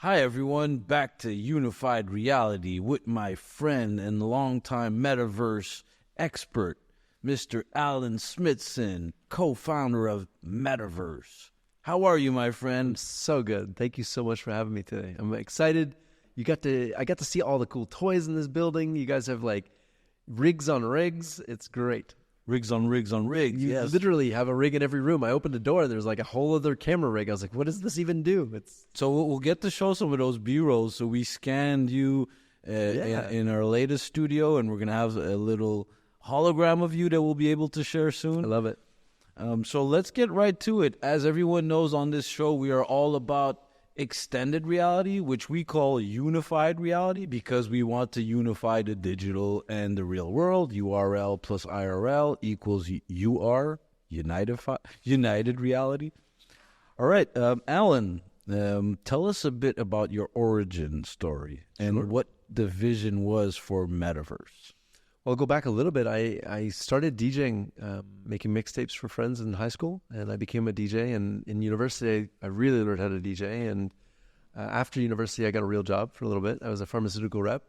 Hi everyone, back to Unified Reality with my friend and longtime Metaverse expert, Mr. Alan Smithson, co-founder of Metavrse. How are you, my friend? So good. Thank you so much for having me today. I'm excited. I got to see all the cool toys in this building. You guys have like rigs on rigs. It's great. Rigs on rigs on rigs. You literally have a rig in every room. I opened the door and there's like a whole other camera rig. I was like, what does this even do? So we'll get to show some of those B-rolls. So we scanned you in our latest studio, and we're going to have a little hologram of you that we'll be able to share soon. I love it. So let's get right to it. As everyone knows on this show, we are all about extended reality, which we call unified reality, because we want to unify the digital and the real world. URL plus IRL equals UR, united reality. All right, Alan, tell us a bit about your origin story and what the vision was for Metaverse. Well, I'll go back a little bit. I started DJing, making mixtapes for friends in high school, and I became a DJ. And in university, I really learned how to DJ. And after university, I got a real job for a little bit. I was a pharmaceutical rep,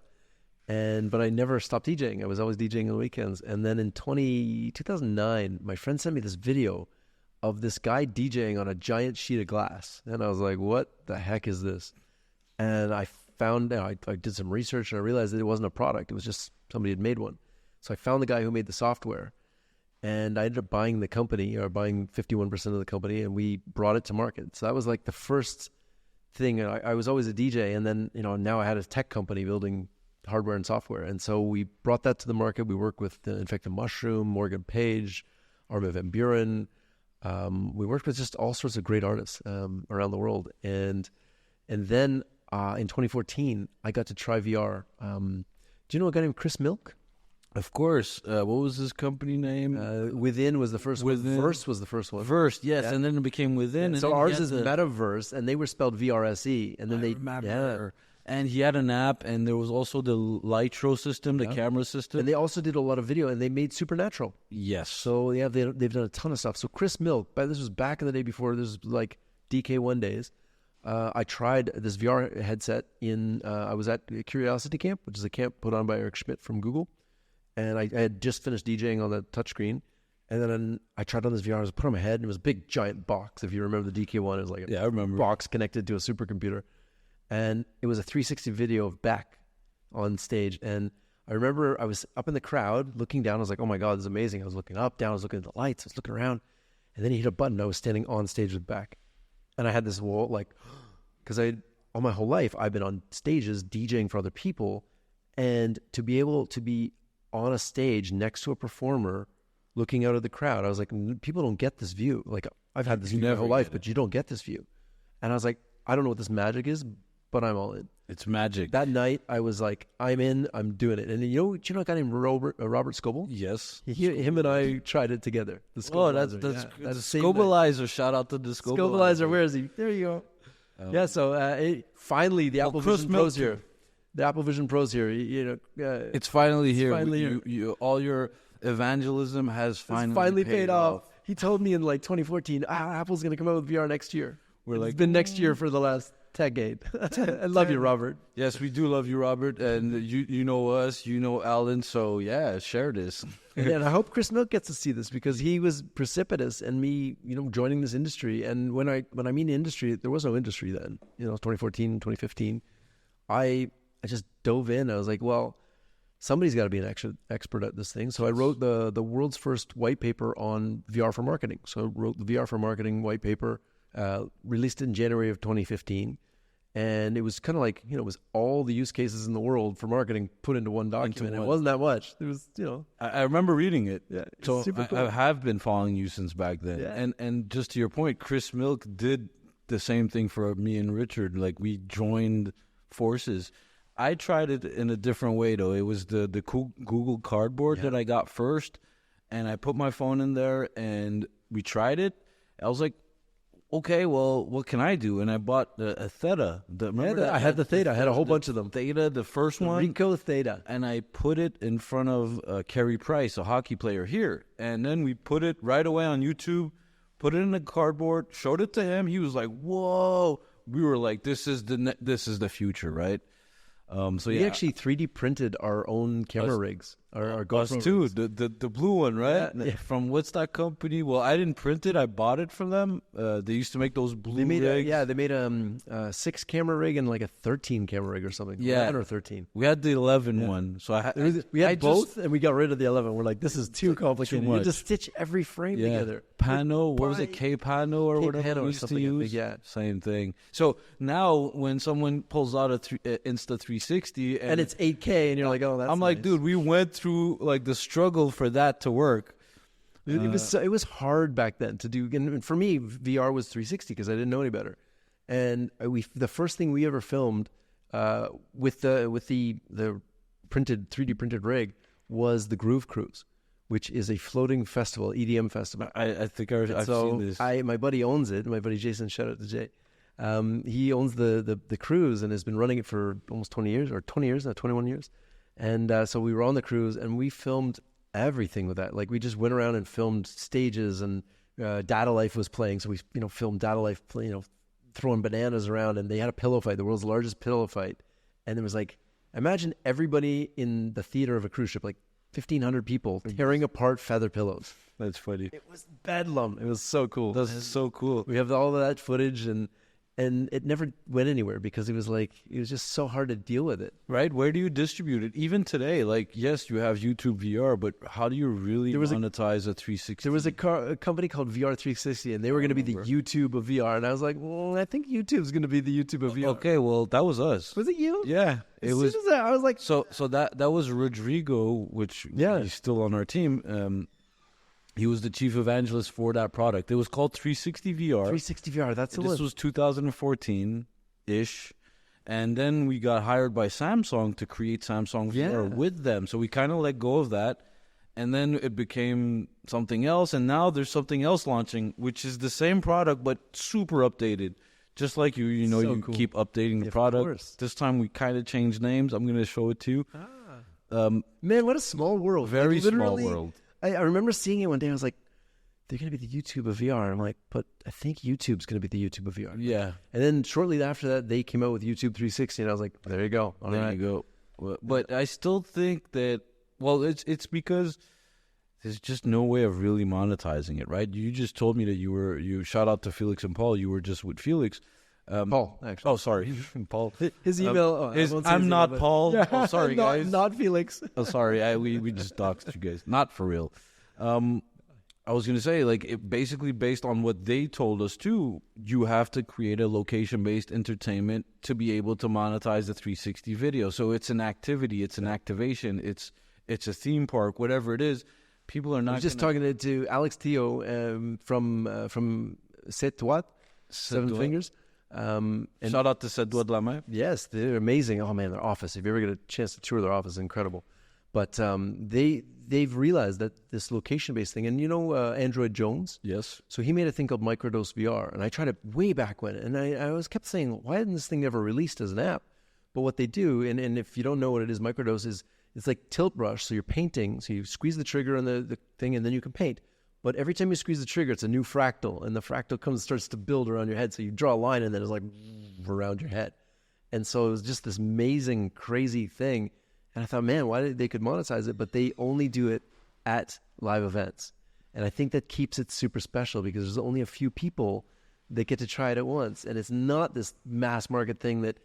but I never stopped DJing. I was always DJing on the weekends. And then in 2009, my friend sent me this video of this guy DJing on a giant sheet of glass. And I was like, what the heck is this? And I found out, I did some research, and I realized that it wasn't a product. It was just somebody had made one. So I found the guy who made the software, and I ended up buying the company, or buying 51% of the company, and we brought it to market. So that was like the first thing. I was always a DJ, and then now I had a tech company building hardware and software. And so we brought that to the market. We worked with Infected Mushroom, Morgan Page, Armin van Buren. We worked with just all sorts of great artists around the world. And then in 2014, I got to try VR. Do you know a guy named Chris Milk? Of course. What was his company name? Within was the first one. Verse was the first one. Verse, yes. Yeah. And then it became Within. Yeah. And so ours is Metaverse, and they were spelled VRSE. And then remember. And he had an app, and there was also the Lightro system, the camera system. And they also did a lot of video, and they made Supernatural. Yes. So they've done a ton of stuff. So Chris Milk, this was back in the day before this was like DK1 days. I tried this VR headset I was at Curiosity Camp, which is a camp put on by Eric Schmidt from Google. And I had just finished DJing on the touchscreen. And then I tried on this VR. I was put on my head, and it was a big, giant box. If you remember the DK1, it was like I remember. Box connected to a supercomputer. And it was a 360 video of Beck on stage. And I remember I was up in the crowd looking down. I was like, oh my God, this is amazing. I was looking up, down. I was looking at the lights. I was looking around. And then he hit a button. I was standing on stage with Beck. And I had this wall, because all my whole life, I've been on stages DJing for other people. And to be able to be on a stage next to a performer looking out of the crowd, I was like, people don't get this view. Like, I've had this view my whole life, but you don't get this view. And I was like, I don't know what this magic is, but I'm all in. It's magic. That night, I was like, I'm in, I'm doing it. And you know a guy named Robert Scoble? Yes. Him and I tried it together. The the Scobalizer. Shout out to the Scobalizer. Where is he? There you go. So finally, the Apple Vision Pro's here. The Apple Vision Pro's here. It's finally here. All your evangelism has finally paid off. He told me in 2014, Apple's going to come out with VR next year. It's been next year for the last decade. I love you, Robert. Yes, we do love you, Robert. And you know us, you know Alan. So yeah, share this. And I hope Chris Milk gets to see this, because he was precipitous in me, joining this industry. And when I mean industry, there was no industry then. 2014, 2015. I just dove in. I was like, well, somebody's got to be an expert at this thing. So I wrote the world's first white paper on VR for marketing. So I wrote the VR for marketing white paper, released it in January of 2015. And it was kind of like, it was all the use cases in the world for marketing put into one document. It wasn't that much. It was, I remember reading it. Yeah. So super cool. I have been following you since back then. Yeah. And just to your point, Chris Milk did the same thing for me and Richard. Like, we joined forces. I tried it in a different way, though. It was the Google Cardboard that I got first, and I put my phone in there, and we tried it. I was like, okay, well, what can I do? And I bought a Theta. I had the Theta. I had a whole bunch of them. Theta, the first one. Rico Theta. And I put it in front of Carey Price, a hockey player here. And then we put it right away on YouTube, put it in the cardboard, showed it to him. He was like, whoa, we were like, this is the future, right? So we yeah, actually 3D printed our own camera rigs. Our us GoPro too. rigs. The blue one, right? Yeah. From what's that company? Well, I didn't print it. I bought it from them. They used to make those blue rigs. They made a 6 camera rig and like a 13 camera rig or something. Yeah. 11 or 13. We had the 11 one. So We had I both, and we got rid of the 11. We're like, this is too complicated. too You much. just stitch every frame together. Pano, what was it? K-Pano or K-Pano whatever or we used to something, I think, use? yeah. Same thing. So now when someone pulls out a Insta360 And it's 8K, and you're like, oh, that's I'm like, nice. dude, we went through like the struggle for that to work. It was hard back then to do. And for me, VR was 360 because I didn't know any better. And the first thing we ever filmed with the printed 3D printed rig was the Groove Cruise, which is a floating festival, EDM festival. I think I've seen this. My buddy owns it. My buddy Jason, shout out to Jay. He owns the cruise and has been running it for almost 20 years, or 20 years now, 21 years. And so we were on the cruise and we filmed everything with that. Like we just went around and filmed stages, and Data Life was playing. So we filmed Data Life, throwing bananas around, and they had a pillow fight, the world's largest pillow fight. And it was like, imagine everybody in the theater of a cruise ship, like 1,500 people tearing apart feather pillows. That's funny. It was bedlam. It was so cool. That's so cool. We have all of that footage, and it never went anywhere because it was just so hard to deal with it. Right? Where do you distribute it? Even today, like, yes, you have YouTube VR, but how do you really monetize a 360? There was a company called VR 360, and they were going to be the YouTube of VR. And I was like, well, I think YouTube's going to be the YouTube of VR. Okay, well, that was us. Was it you? Yeah. As soon as I was like... So that was Rodrigo, which he's still on our team. He was the chief evangelist for that product. It was called 360 VR. 360 VR, that's the one. This was 2014-ish. And then we got hired by Samsung to create Samsung VR with them. So we kind of let go of that. And then it became something else. And now there's something else launching, which is the same product, but super updated. Just like you cool. keep updating the product. Course. This time we kind of changed names. I'm going to show it to you. Man, what a small world. Very small world. I remember seeing it one day. I was like, they're going to be the YouTube of VR. I'm like, but I think YouTube's going to be the YouTube of VR. Yeah. And then shortly after that, they came out with YouTube 360, and I was like, there you go. All there right. you go. But I still think that, well, it's because there's just no way of really monetizing it, right? You just told me that you shout out to Felix and Paul. You were just with Felix. Paul, actually. Oh, sorry. Paul. His email. I'm not Paul. Yeah. Oh, sorry, guys. Not Felix. Oh, sorry. We just doxed you guys. Not for real. I was going to say, like, basically based on what they told us too, you have to create a location-based entertainment to be able to monetize the 360 video. So it's an activity, it's an activation, it's a theme park, whatever it is. People are not. I was just talking to Alex Teo from Sept Doigts, Seven Fingers. Shout out to Sept Doigts de la Main. Yes, they're amazing. Oh man, their office. If you ever get a chance to tour their office, it's incredible. But they've realized that this location-based thing, and Android Jones? Yes. So he made a thing called Microdose VR, and I tried it way back when, and I always kept saying, why isn't this thing never released as an app? But what they do, and if you don't know what it is, Microdose is, it's like tilt brush, so you're painting, so you squeeze the trigger on the thing, and then you can paint. But every time you squeeze the trigger, it's a new fractal, and the fractal starts to build around your head, so you draw a line, and then it's like around your head. And so it was just this amazing, crazy thing. And I thought, man, they could monetize it, but they only do it at live events. And I think that keeps it super special because there's only a few people that get to try it at once. And it's not this mass market thing that,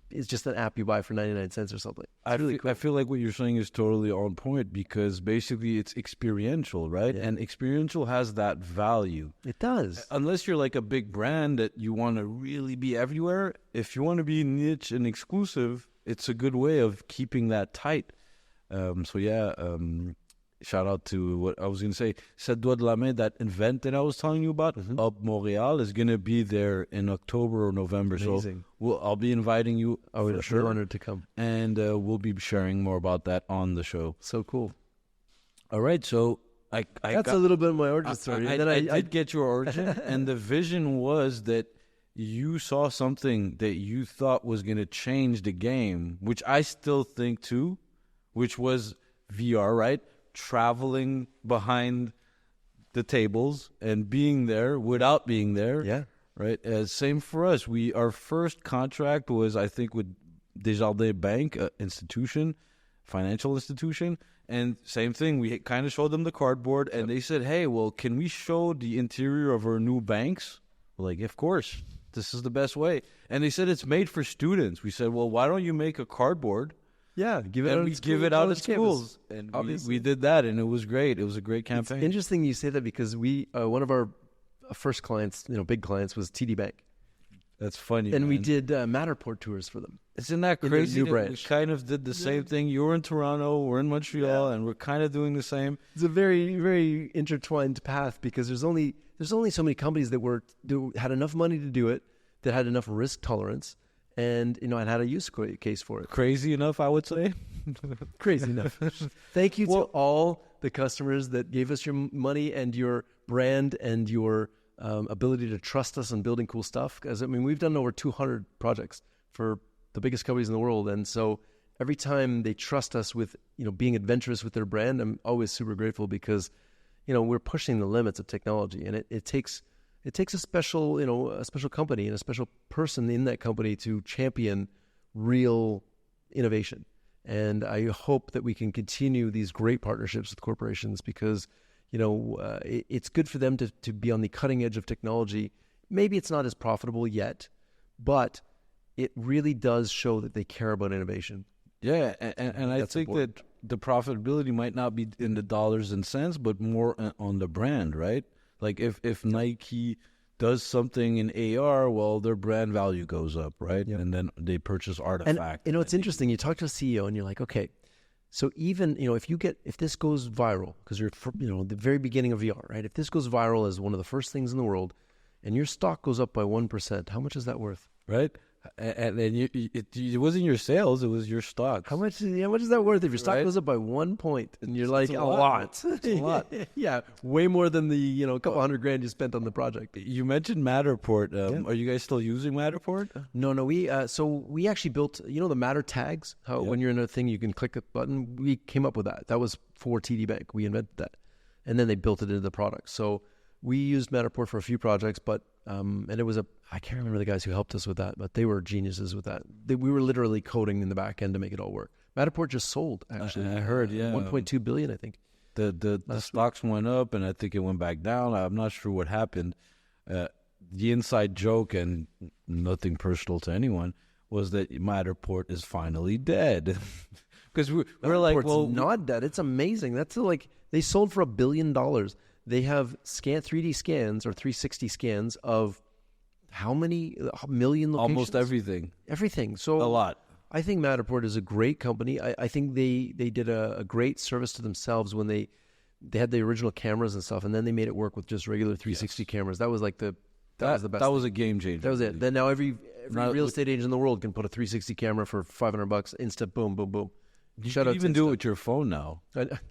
it's just an app you buy for 99 cents or something. It's I feel like what you're saying is totally on point because basically it's experiential, right? Yeah. And experiential has that value. It does. Unless you're like a big brand that you want to really be everywhere. If you want to be niche and exclusive, it's a good way of keeping that tight. Shout out to what I was going to say. Sept Doigts de la Main, that event that I was telling you about, up Montreal, is going to be there in October or November. Amazing. So I'll be inviting you. For sure. Honored to come. And we'll be sharing more about that on the show. So cool. All right. So that's a little bit of my origin story. I did get your origin. And the vision was that you saw something that you thought was going to change the game, which I still think too, which was VR, right? Traveling behind the tables and being there without being there. Yeah. right? Same for us. Our first contract was, I think, with Desjardins Bank, financial institution. And same thing, we kind of showed them the cardboard, and they said, hey, well, can we show the interior of our new banks? We're like, of course, this is the best way. And they said it's made for students. We said, well, why don't you make a cardboard? Yeah, give it out at schools. And we did that, and it was great. It was a great campaign. It's interesting you say that because one of our first clients, big clients, was TD Bank. That's funny. And man. we did Matterport tours for them. Isn't that crazy? New branch. We kind of did the same thing. You were in Toronto, we're in Montreal, and we're kind of doing the same. It's a very, very intertwined path because there's only so many companies that had enough money to do it, that had enough risk tolerance, and and had a use case for it. Crazy enough, I would say. Crazy enough. Thank you to all the customers that gave us your money and your brand and your ability to trust us in building cool stuff. Because we've done over 200 projects for the biggest companies in the world, and so every time they trust us with being adventurous with their brand, I'm always super grateful because we're pushing the limits of technology, and it takes a special company and a special person in that company to champion real innovation. And I hope that we can continue these great partnerships with corporations because it's good for them to be on the cutting edge of technology. Maybe it's not as profitable yet, but it really does show that they care about innovation. Yeah, and I think that the profitability might not be in the dollars and cents, but more on the brand, right? Like if Nike does something in AR, well, their brand value goes up, right? Yep. And then they purchase artifact. And it's interesting. You talk to a CEO and you're like, okay, so even if this goes viral, because you're the very beginning of VR, right? If this goes viral as one of the first things in the world, and your stock goes up by 1%, how much is that worth? Right. And it wasn't your sales; it was your stock. How much is that worth if your stock goes up by 1 point? And you're like, a lot. It's a lot. Yeah, way more than the couple $100,000 you spent on the project. You mentioned Matterport. Are you guys still using Matterport? No. We actually built the Matter tags. How when you're in a thing you can click a button. We came up with that. That was for TD Bank. We invented that, and then they built it into the product. So we used Matterport for a few projects, but and it was I can't remember the guys who helped us with that, but they were geniuses with that. We were literally coding in the back end to make it all work. Matterport just sold, actually. I heard, yeah. 1.2 billion, I think. The stocks went up, and I think it went back down. I'm not sure what happened. The inside joke, and nothing personal to anyone, was that Matterport is finally dead. Because we're like, well, not dead. It's amazing. That's they sold for $1 billion. They have 3D scans or 360 scans of how many million locations? Almost everything. Everything. So a lot. I think Matterport is a great company. I think they did a great service to themselves when they had the original cameras and stuff, and then they made it work with just regular 360 cameras. That was like that was the best. That was a game changer. That was it. Then now every real estate agent in the world can put a 360 camera for $500, instant, boom, boom, boom. You can even do it with your phone now.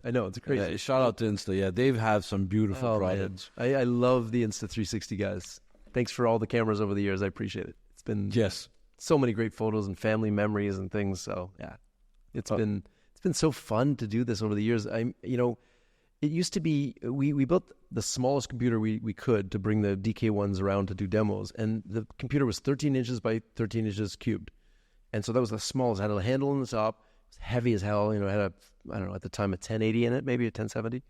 I know, it's crazy. Yeah, shout out to Insta. Yeah, they've had some beautiful products. I love the Insta360 guys. Thanks for all the cameras over the years. I appreciate it. It's been so many great photos and family memories and things. So yeah, it's been so fun to do this over the years. It used to be we built the smallest computer we could to bring the DK1s around to do demos, and the computer was 13 inches by 13 inches cubed, and so that was the smallest. It had a handle on the top. It was heavy as hell. It had at the time a 1080 in it, maybe a 1070,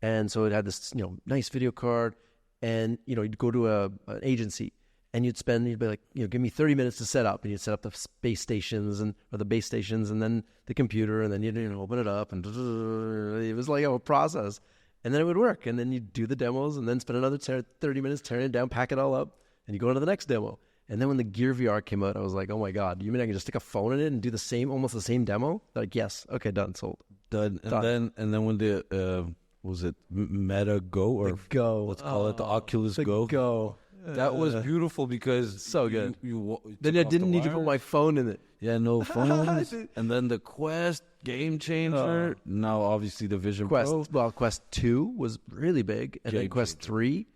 and so it had this nice video card. And you'd go to an agency, and you'd be like, give me 30 minutes to set up, and you'd set up the space stations or the base stations, and then the computer, and then you'd open it up, and it was like a process, and then it would work, and then you'd do the demos, and then spend another 30 minutes tearing it down, pack it all up, and you go on to the next demo. And then when the Gear VR came out, I was like, oh my god, you mean I can just stick a phone in it and do almost the same demo? Like, yes, okay, done, sold, done. And then when the was it Meta Go or Go? Let's call it the Oculus Go. Go. That was beautiful because so good. You then I didn't need to put my phone in it. Yeah, no phones. And then the Quest, game changer. Now obviously the Vision Pro. Well, Quest 2 was really big, and then Quest 3,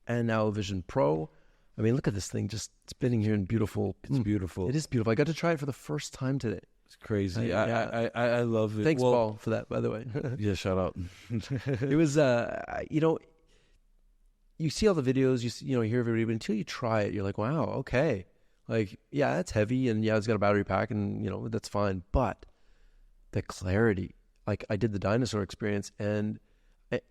and now Vision Pro. I mean, look at this thing just spinning here in beautiful. It's beautiful. It is beautiful. I got to try it for the first time today. It's crazy. I love it. Thanks, Paul, for that, by the way. Yeah, shout out. It was, you see all the videos, you hear everybody, but until you try it, you're like, wow, okay. Like, yeah, it's heavy, and yeah, it's got a battery pack, and that's fine. But the clarity, like I did the dinosaur experience, and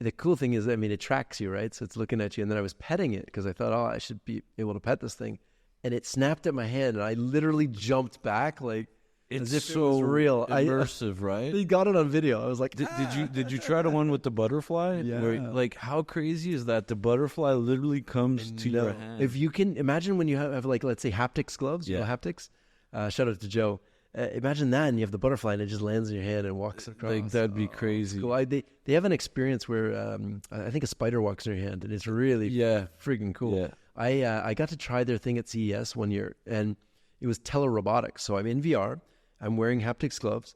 the cool thing is, I mean, it tracks you, right? So it's looking at you, and then I was petting it because I thought, oh, I should be able to pet this thing, and it snapped at my hand, and I literally jumped back, like It's as if so it was real. immersive, right? They got it on video. I was like, Did you try the one with the butterfly? Yeah. Like, how crazy is that? The butterfly literally comes to your hand. If you can imagine when you have like, let's say, haptics gloves, you know haptics. Shout out to Joe. Imagine that, and you have the butterfly, and it just lands in your hand and walks across. Like, that'd be crazy. Cool. They have an experience where I think a spider walks in your hand, and it's really freaking cool. Yeah. I got to try their thing at CES one year, and it was telerobotics. So I'm in VR, I'm wearing haptics gloves,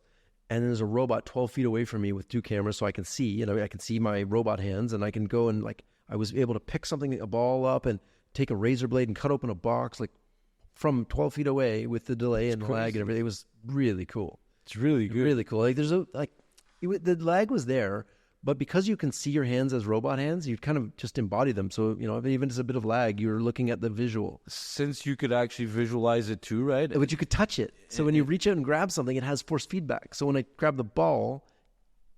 and there's a robot 12 feet away from me with 2 cameras, so I can see. I can see my robot hands, and I can go and like I was able to pick a ball up, and take a razor blade and cut open a box like from 12 feet away with the delay and lag and everything. It was really cool. It's really good. Really cool. Like the lag was there, but because you can see your hands as robot hands, you kind of just embody them. So, even if it's a bit of lag, you're looking at the visual. Since you could actually visualize it too, right? But you could touch it. So when you reach out and grab something, it has force feedback. So when I grab the ball,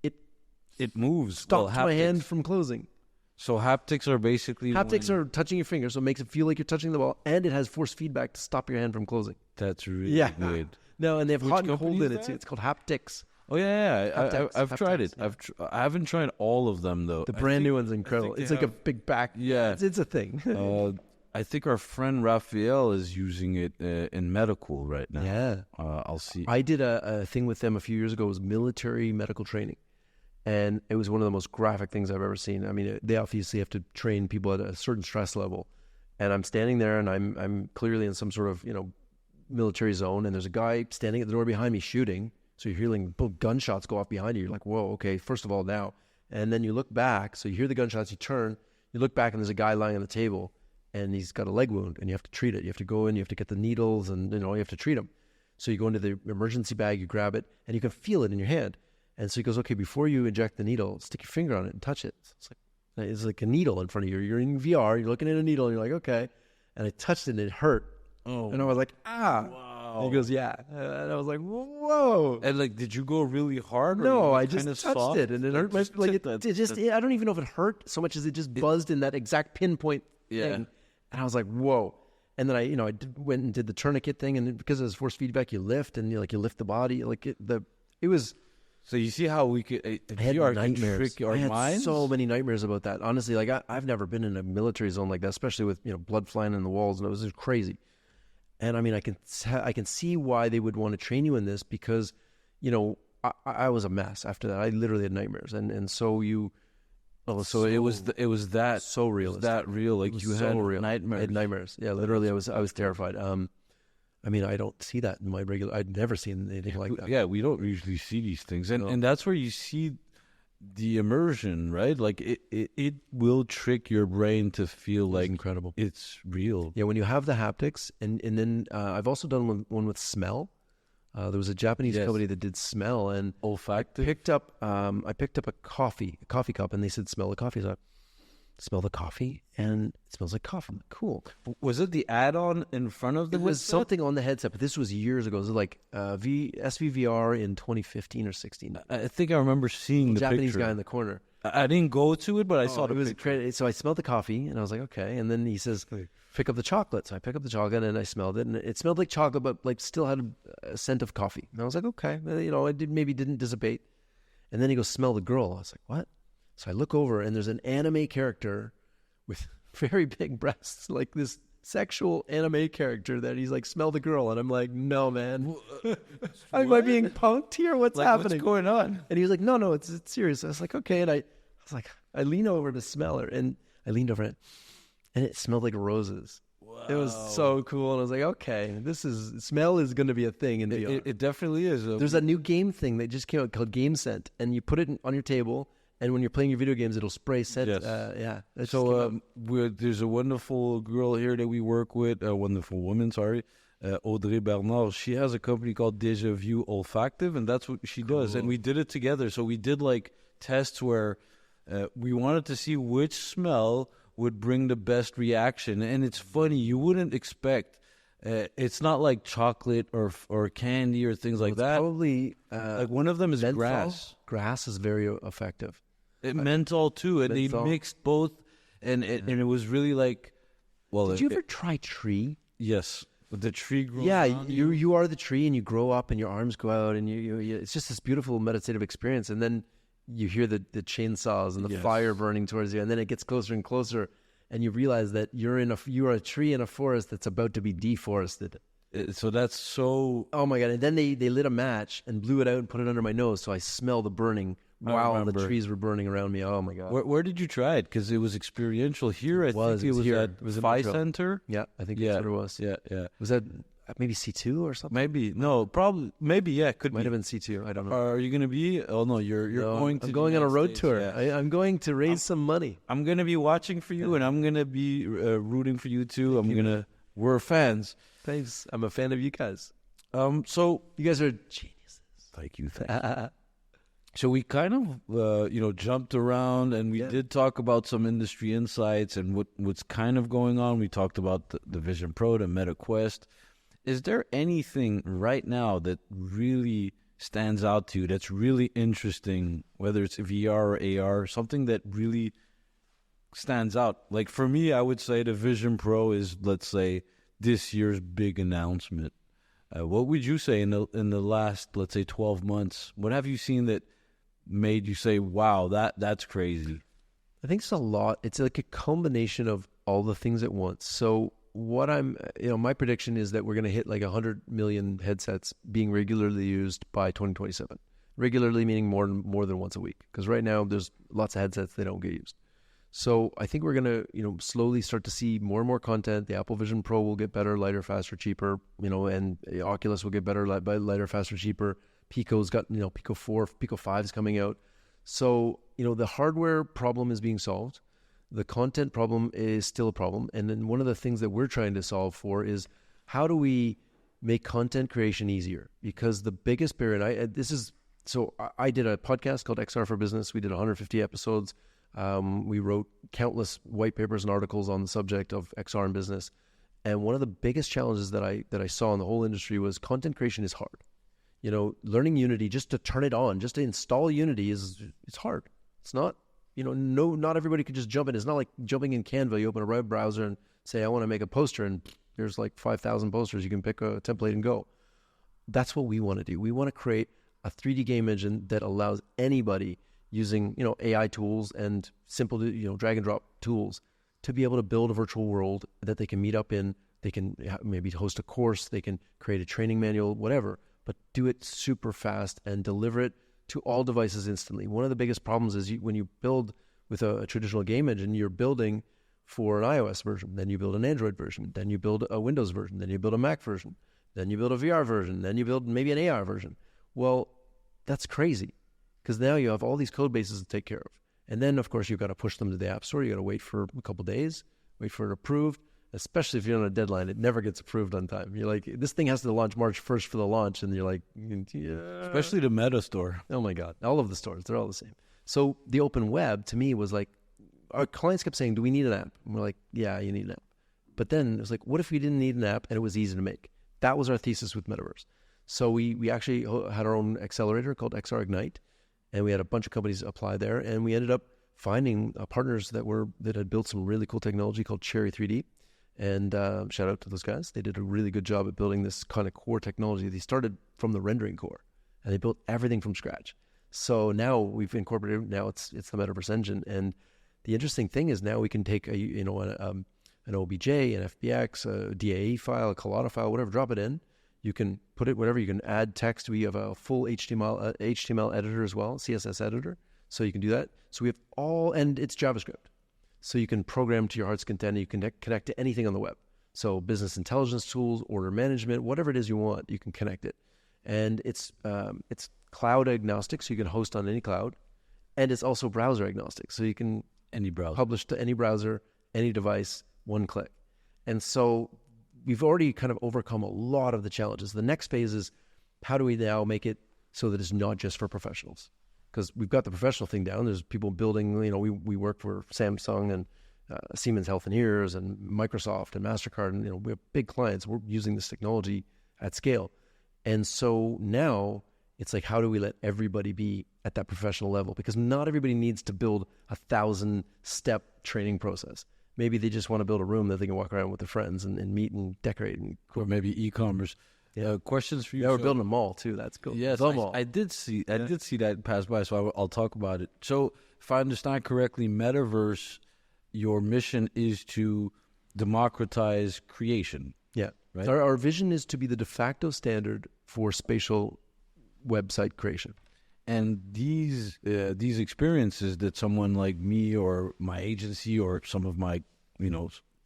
it moves. Stops my hand from closing. So haptics are basically... Haptics are touching your finger, so it makes it feel like you're touching the ball, and it has force feedback to stop your hand from closing. That's really good. No, and they have hot and company cold is in it too. that? It's called haptics. Oh yeah. I've tried it. Yeah. I haven't tried all of them though. The brand new one's incredible. It's like a big back. Yeah. It's a thing. I think our friend Raphael is using it in medical right now. Yeah. I'll see. I did a thing with them a few years ago. It was military medical training. And it was one of the most graphic things I've ever seen. I mean, they obviously have to train people at a certain stress level. And I'm standing there, and I'm clearly in some sort of, military zone. And there's a guy standing at the door behind me shooting. So you're hearing gunshots go off behind you. You're like, whoa, okay, first of all, now. And then you look back. So you hear the gunshots, you turn, you look back, and there's a guy lying on the table, and he's got a leg wound, and you have to treat it. You have to go in, you have to get the needles, and, you have to treat him. So you go into the emergency bag, you grab it, and you can feel it in your hand. And so he goes, okay, before you inject the needle, stick your finger on it and touch it. So it's like a needle in front of you. You're in VR, you're looking at a needle, and you're like, okay. And I touched it, and it hurt. Oh. And I was like, Wow. And he goes, yeah. And I was like, whoa. And like, did you go really hard? Or No, I kind just of touched soft? it, and it hurt. I don't even know if it hurt so much as it just buzzed in that exact pinpoint thing. And I was like, whoa. And then I went and did the tourniquet thing, and because it was force feedback, you lift, and you lift the body. It was. So you see how we could I had VR can nightmares. trick our I had minds? so many nightmares about that. Honestly, I've never been in a military zone like that, especially with blood flying in the walls, and it was just crazy. And I mean, I can see why they would want to train you in this because, I was a mess after that. I literally had nightmares, and so you. Oh, So it was that so real. that real? Like you so had real. nightmares. I had nightmares. Yeah, literally, I was terrified. I mean, I don't see that in my regular. I'd never seen anything like that. Yeah, we don't usually see these things, and that's where you see the immersion, right? Like it will trick your brain to feel like incredible. It's real. Yeah, when you have the haptics, and then I've also done one with smell. There was a Japanese company that did smell, and Olfactive. I picked up a coffee cup, and they said smell the coffee. So I smell the coffee, and it smells like coffee. I'm like, cool. Was it the add-on in front of the It was headset? something on the headset, but this was years ago. It was like SVVR in 2015 or 16. I think I remember seeing the Japanese picture. guy in the corner. I didn't go to it, but I saw It the was picture. incredible. So I smelled the coffee, and I was like, okay. And then he says, pick up the chocolate. So I pick up the chocolate, and I smelled it, and it smelled like chocolate, but like still had a scent of coffee. And I was like, okay, it maybe didn't dissipate. And then he goes, smell the girl. I was like, what? So I look over, and there's an anime character with very big breasts, like this sexual anime character that he's like, smell the girl. And I'm like, no, man. Am I being punked here? What's happening? What's going on? And he was like, no, it's serious. I was like, okay. And I was like, I lean over to smell her, and I leaned over it, and it smelled like roses. Wow. It was so cool. And I was like, okay, smell is going to be a thing in VR. It definitely is. There's a new game thing that just came out called Game Scent, and you put it on your table, and when you're playing your video games, it'll spray scent. Yes. So there's a wonderful girl here that we work with, a wonderful woman, Audrey Bernard. She has a company called Deja Vu Olfactive, and that's what she does. And we did it together. So we did like tests where we wanted to see which smell would bring the best reaction. And it's funny, you wouldn't expect. It's not like chocolate or candy or things like that. Probably like one of them is menthol. grass. Grass is very effective. Menthol too, and menthol. they mixed both, and it was really like. Well, did you ever try tree? Yes, the tree grows. Yeah, around you are the tree, and you grow up, and your arms go out, and you it's just this beautiful meditative experience. And then you hear the chainsaws and the fire burning towards you, and then it gets closer and closer, and you realize that you are a tree in a forest that's about to be deforested. So that's so. Oh my god! And then they lit a match and blew it out and put it under my nose, so I smell the burning while the trees were burning around me. Oh my god! Where did you try it? Because it was experiential here. I think it was here. at It was in Phi Montreal. Center. Yeah, I think that's what it was. Yeah. Was that maybe C2 or something? Maybe no, probably maybe Might have been C2. I don't know. Are you gonna be? Oh no, you're going to. I'm going on a road tour. Yeah. I'm going to raise some money. I'm gonna be watching for you, and I'm gonna be rooting for you too. We're fans. Thanks. I'm a fan of you guys. So you guys are geniuses. Thank you. So we kind of, jumped around, and we did talk about some industry insights and what's kind of going on. We talked about the Vision Pro, the Meta Quest. Is there anything right now that really stands out to you that's really interesting, whether it's VR or AR, something that really stands out? Like for me, I would say the Vision Pro is, let's say, this year's big announcement. What would you say in the last, let's say, 12 months? What have you seen that made you say, wow, that's crazy? I think it's a lot. It's like a combination of all the things at once. So what my prediction is that we're going to hit like 100 million headsets being regularly used by 2027. Regularly meaning more than once a week. Because right now there's lots of headsets that don't get used. So I think we're going to, slowly start to see more and more content. The Apple Vision Pro will get better, lighter, faster, cheaper, and Oculus will get better, lighter, faster, cheaper. Pico's got, Pico 4, Pico 5 is coming out. So, the hardware problem is being solved. The content problem is still a problem. And then one of the things that we're trying to solve for is how do we make content creation easier? Because the biggest barrier, I did a podcast called XR for Business. We did 150 episodes. We wrote countless white papers and articles on the subject of XR in business. And one of the biggest challenges that I saw in the whole industry was content creation is hard. Learning Unity, just to turn it on, just to install Unity it's hard. It's not, not everybody can just jump in. It's not like jumping in Canva. You open a web browser and say, I want to make a poster, and there's like 5,000 posters. You can pick a template and go. That's what we want to do. We want to create a 3D game engine that allows anybody using, AI tools and simple, drag and drop tools to be able to build a virtual world that they can meet up in. They can maybe host a course. They can create a training manual, whatever, but do it super fast and deliver it to all devices instantly. One of the biggest problems is when you build with a traditional game engine, you're building for an iOS version, then you build an Android version, then you build a Windows version, then you build a Mac version, then you build a VR version, then you build maybe an AR version. Well, that's crazy. Because now you have all these code bases to take care of. And then, of course, you've got to push them to the App Store. You got to wait for a couple of days, wait for it approved, especially if you're on a deadline. It never gets approved on time. You're like, this thing has to launch March 1st for the launch. And you're like, yeah. Especially the Meta store. Oh, my God. All of the stores, they're all the same. So the open web, to me, was like, our clients kept saying, do we need an app? And we're like, yeah, you need an app. But then it was like, what if we didn't need an app and it was easy to make? That was our thesis with Metaverse. So we actually had our own accelerator called XR Ignite. And we had a bunch of companies apply there, and we ended up finding partners that had built some really cool technology called Cherry 3D. And shout out to those guys. They did a really good job at building this kind of core technology. They started from the rendering core, and they built everything from scratch. So now we've incorporated. Now it's the Metaverse engine. And the interesting thing is now we can take an OBJ, an FBX, a DAE file, a Collada file, whatever, drop it in. You can put it whatever. You can add text. We have a full HTML editor as well, CSS editor. So you can do that. So we have and it's JavaScript. So you can program to your heart's content. You can connect to anything on the web. So business intelligence tools, order management, whatever it is you want, you can connect it. And it's cloud agnostic, so you can host on any cloud. And it's also browser agnostic, so you can publish to any browser, any device, one click. And so we've already kind of overcome a lot of the challenges. The next phase is how do we now make it so that it's not just for professionals? Because we've got the professional thing down. There's people building, we work for Samsung and Siemens Healthineers and Microsoft and MasterCard, and we have big clients. We're using this technology at scale. And so now it's like, how do we let everybody be at that professional level? Because not everybody needs to build 1,000-step training process. Maybe they just want to build a room that they can walk around with their friends and meet and decorate. Or maybe e-commerce. Questions for you. Yeah, we're building a mall too. That's cool. Yes, the mall. I did see that pass by, so I'll talk about it. So if I understand correctly, Metaverse, your mission is to democratize creation. Yeah. Right? Our vision is to be the de facto standard for spatial website creation. And these experiences that someone like me or my agency or some of my,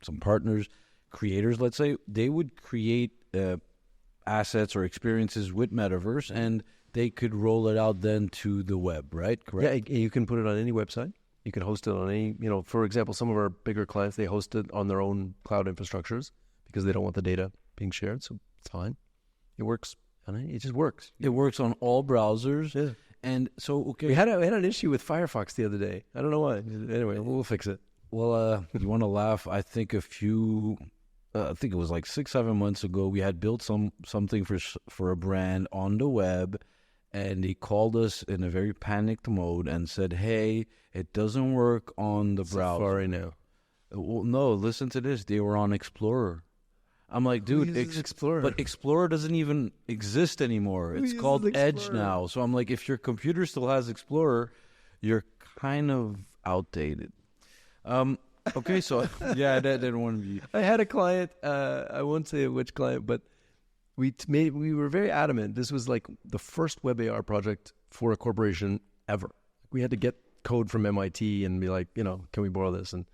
some partners, creators, let's say, they would create assets or experiences with Metaverse, and they could roll it out then to the web, right? Correct? Yeah, you can put it on any website. You can host it on any, for example, some of our bigger clients, they host it on their own cloud infrastructures because they don't want the data being shared. So it's fine. It works. It just works. It works on all browsers. Yeah. And so, okay. We had an issue with Firefox the other day. I don't know why. Anyway, we'll fix it. Well, you want to laugh? I think it was like 6-7 months ago, we had built something for a brand on the web, and they called us in a very panicked mode and said, "Hey, it doesn't work on the browser." Safari now. Well, no, listen to this. They were on Explorer. I'm like, dude, Explorer? But Explorer doesn't even exist anymore. It's called Edge now. So I'm like, if your computer still has Explorer, you're kind of outdated. Okay, so yeah, that didn't want to be. I had a client. I won't say which client, but we were very adamant. This was like the first web AR project for a corporation ever. We had to get code from MIT and be like, can we borrow this? And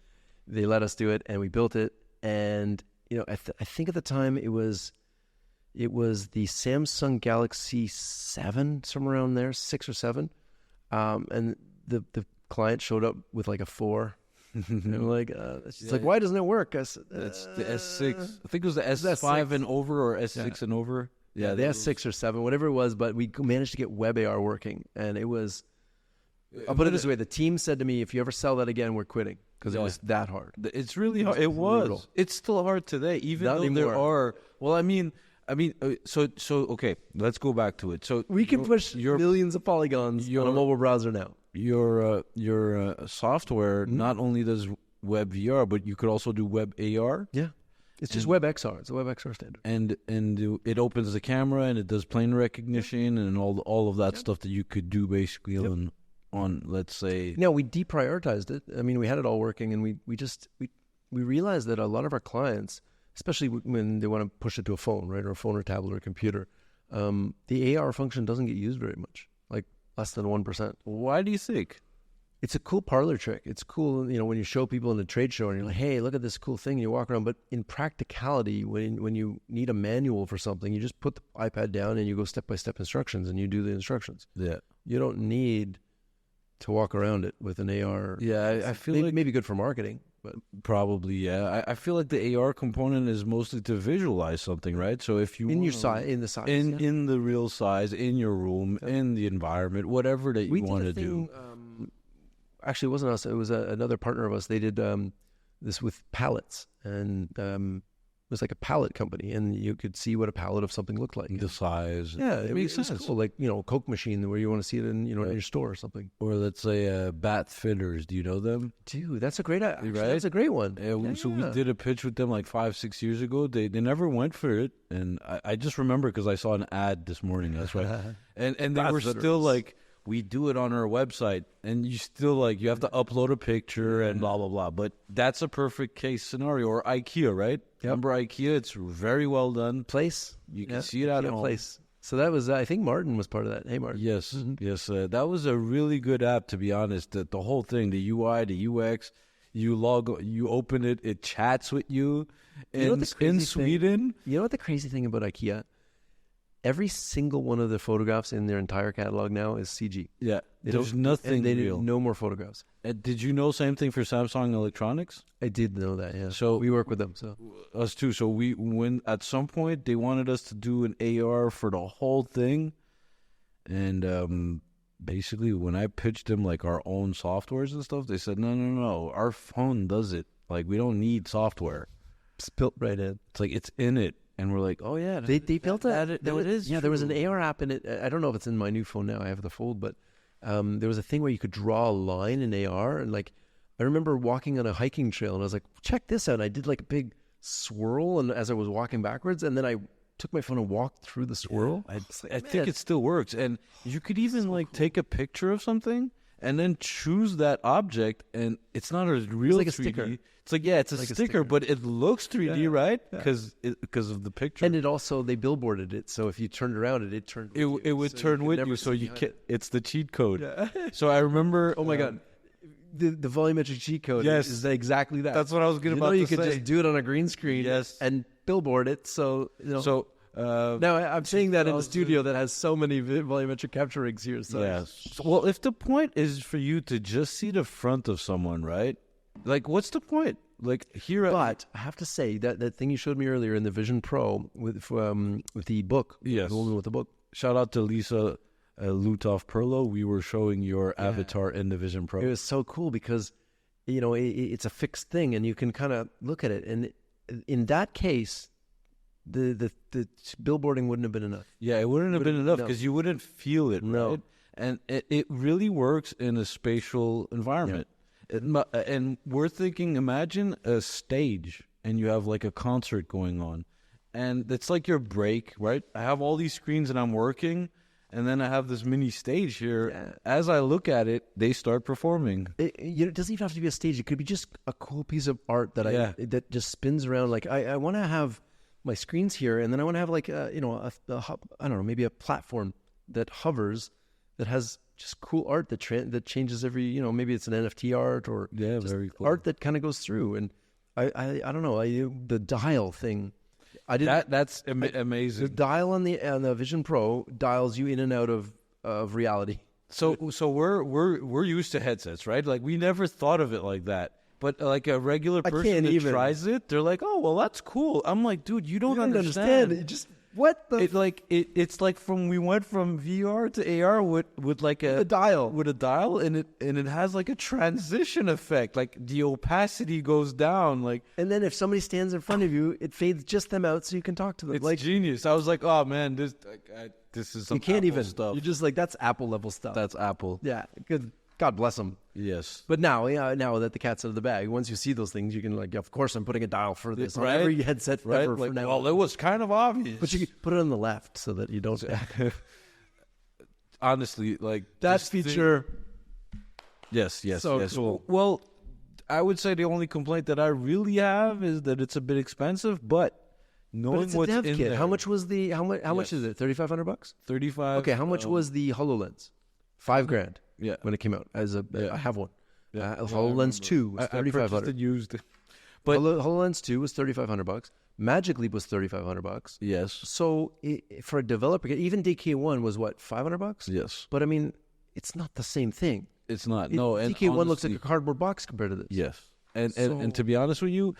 they let us do it, and we built it. And I think at the time it was the Samsung Galaxy 7, somewhere around there, 6 or 7, and the client showed up with like a 4. And we're like, she's like, why doesn't it work? I said, that's the S6. I think it was the S5 and over, or S6 and over. Yeah, the S6 or 7, whatever it was. But we managed to get web AR working, and it was. I'll put it this way: the team said to me, "If you ever sell that again, we're quitting," because it was that hard. It's really hard. It was. It's still hard today, even Not though anymore. there are. Well, I mean, so okay. Let's go back to it. So we can push millions of polygons on a mobile browser now. Your software not only does web VR, but you could also do web AR. Yeah, it's just web XR. It's a web XR standard. And it opens the camera, and it does plane recognition and all of that stuff that you could do basically on let's say. No, we deprioritized it. I mean, we had it all working, and we realized that a lot of our clients, especially when they want to push it to a phone, right, or a phone or tablet or a computer, the AR function doesn't get used very much, like less than 1%. Why do you think? It's a cool parlor trick. It's cool, when you show people in a trade show and you're like, hey, look at this cool thing, and you walk around. But in practicality, when you need a manual for something, you just put the iPad down and you go step-by-step instructions, and you do the instructions. Yeah. You don't need to walk around it with an AR. Yeah, I feel like maybe good for marketing, but probably, yeah. I feel like the AR component is mostly to visualize something, right? So if you in the real size, in your room, in the environment, whatever that you want to do. Actually, it wasn't us. It was another partner of us. They did this with pallets, and it was like a pallet company, and you could see what a pallet of something looked like. The size. Yeah, it makes sense. Cool. Like, Coke machine where you want to see it in, in your store or something. Or let's say bat fitters. Do you know them? Dude, that's a great right? That's a great one. So we did a pitch with them like 5-6 years ago. They never went for it, and I just remember because I saw an ad this morning. That's right. and they were still like, we do it on our website, and you still you have to upload a picture and blah, blah, blah. But that's a perfect case scenario. Or IKEA, right? Yep. Remember IKEA? It's very well done. Place. You can see it at home. Place. So that was, I think Martin was part of that. Hey, Martin. Yes, yes. That was a really good app, to be honest. The whole thing, the UI, the UX, you open it, it chats with you. In Sweden. You know what the crazy thing about IKEA? Every single one of the photographs in their entire catalog now is CG. Yeah, there's nothing real. No more photographs. Did you know same thing for Samsung Electronics? I did know that, yeah. So we work with them. So us too. So when at some point they wanted us to do an AR for the whole thing, and basically when I pitched them like our own softwares and stuff, they said no, our phone does it Like, we don't need software. It's built right in. It's like it's in it, and we're like, oh yeah, They built it. It is. Yeah, true. there was an AR app in it. I don't know if it's in my new phone now. I have the Fold, but there was a thing where you could draw a line in AR, and like I remember walking on a hiking trail, and I was like, check this out. And I did like a big swirl, and as I was walking backwards, and then I took my phone and walked through the swirl. I think it still works, and you could even take a picture of something and then choose that object, and it's not a real like a 3D. sticker. It's like it's a like a sticker, sticker. but it looks 3D, right? Because of the picture. And it also they billboarded it, so if you turned around, it turned. It would turn with you, so you can. It's the cheat code. Yeah. So I remember. Oh my god. The volumetric cheat code is exactly that. That's what I was going to You say. could just do it on a green screen and billboard it. So, So now I'm saying that in the studio that has so many volumetric capture rigs here. So well, if the point is for you to just see the front of someone, right? Like, what's the point? Like here, but I have to say that thing you showed me earlier in the Vision Pro with the book, yes, the woman with the book. Shout out to Lisa Lutoff Perlo. We were showing your avatar in the Vision Pro. It was so cool because it's a fixed thing, and you can kind of look at it. And in that case, the billboarding wouldn't have been enough. Yeah, it wouldn't have been enough because you wouldn't feel it. No, right? And it really works in a spatial environment. Yeah. And we're thinking, imagine a stage and you have like a concert going on, and it's like your break, right? I have all these screens and I'm working, and then I have this mini stage here. Yeah. As I look at it, they start performing. It doesn't even have to be a stage. It could be just a cool piece of art that just spins around. Like I want to have my screens here, and then I want to have like I don't know, maybe a platform that hovers that has just cool art that changes every, maybe it's an NFT art or very cool art that kind of goes through. And I don't know, the dial thing. That's amazing. The dial on the Vision Pro dials you in and out of reality. So we're used to headsets, right? Like we never thought of it like that. But like a regular person that tries it, they're like, "Oh, well, that's cool." I'm like, "Dude, you don't understand. It just what the it's like we went from VR to AR with like a dial and it has like a transition effect. Like the opacity goes down, like, and then if somebody stands in front of you, it fades just them out so you can talk to them. It's like genius. I was like, "Oh man, this is some you can't Apple even stuff." You're just like, that's Apple level stuff. That's Apple. Yeah, good. God bless them. Yes. But now that the cat's out of the bag, once you see those things, you can of course I'm putting a dial for this on every headset ever from now. Well, it was kind of obvious. But you can put it on the left so that you don't. Honestly, like that feature. Yes. So cool. Well, I would say the only complaint that I really have is that it's a bit expensive, but knowing it's a what's dev in kit. there. How much was the how much is it? $3,500? 35. Okay, how much was the HoloLens? $5,000. Yeah, when it came out, I have one. Yeah, HoloLens 2 was $3,500. I used it, but HoloLens 2 was $3,500. Magic Leap was $3,500. Yes. So for a developer, even DK1 was what, $500? Yes. But I mean, it's not the same thing. It's not. No, and DK1 honestly, looks like a cardboard box compared to this. Yes. And to be honest with you,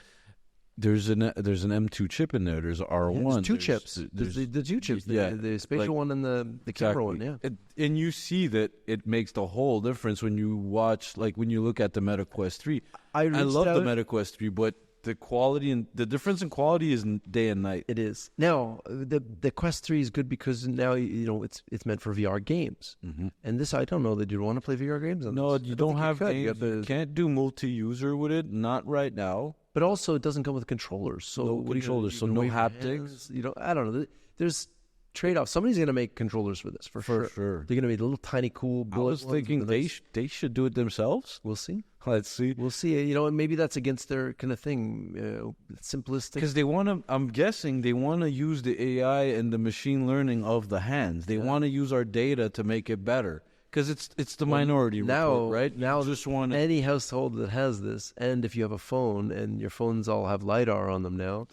there's an M2 chip in there. There's R1. There's two chips. There's the two chips. The spatial one and the camera one. Yeah. And you see that it makes the whole difference when you watch, like when you look at the Meta Quest 3. I love the Meta Quest 3, but the quality and the difference in quality is day and night. It is. Now the Quest 3 is good because now it's meant for VR games. Mm-hmm. And this, I don't know that you want to play VR games. No, you don't have games. You can't do multi-user with it. Not right now. But also, it doesn't come with controllers. So no controllers, so no haptics. I don't know. There's trade-offs. Somebody's going to make controllers for this, for sure. They're going to be little tiny cool bullets. I was thinking they should do it themselves. We'll see. Let's see. We'll see. Maybe that's against their kind of thing, simplistic. Because they want to, I'm guessing, they want to use the AI and the machine learning of the hands. They want to use our data to make it better. Because it's the minority report, right? Now, just any household that has this, and if you have a phone, and your phones all have LiDAR on them now,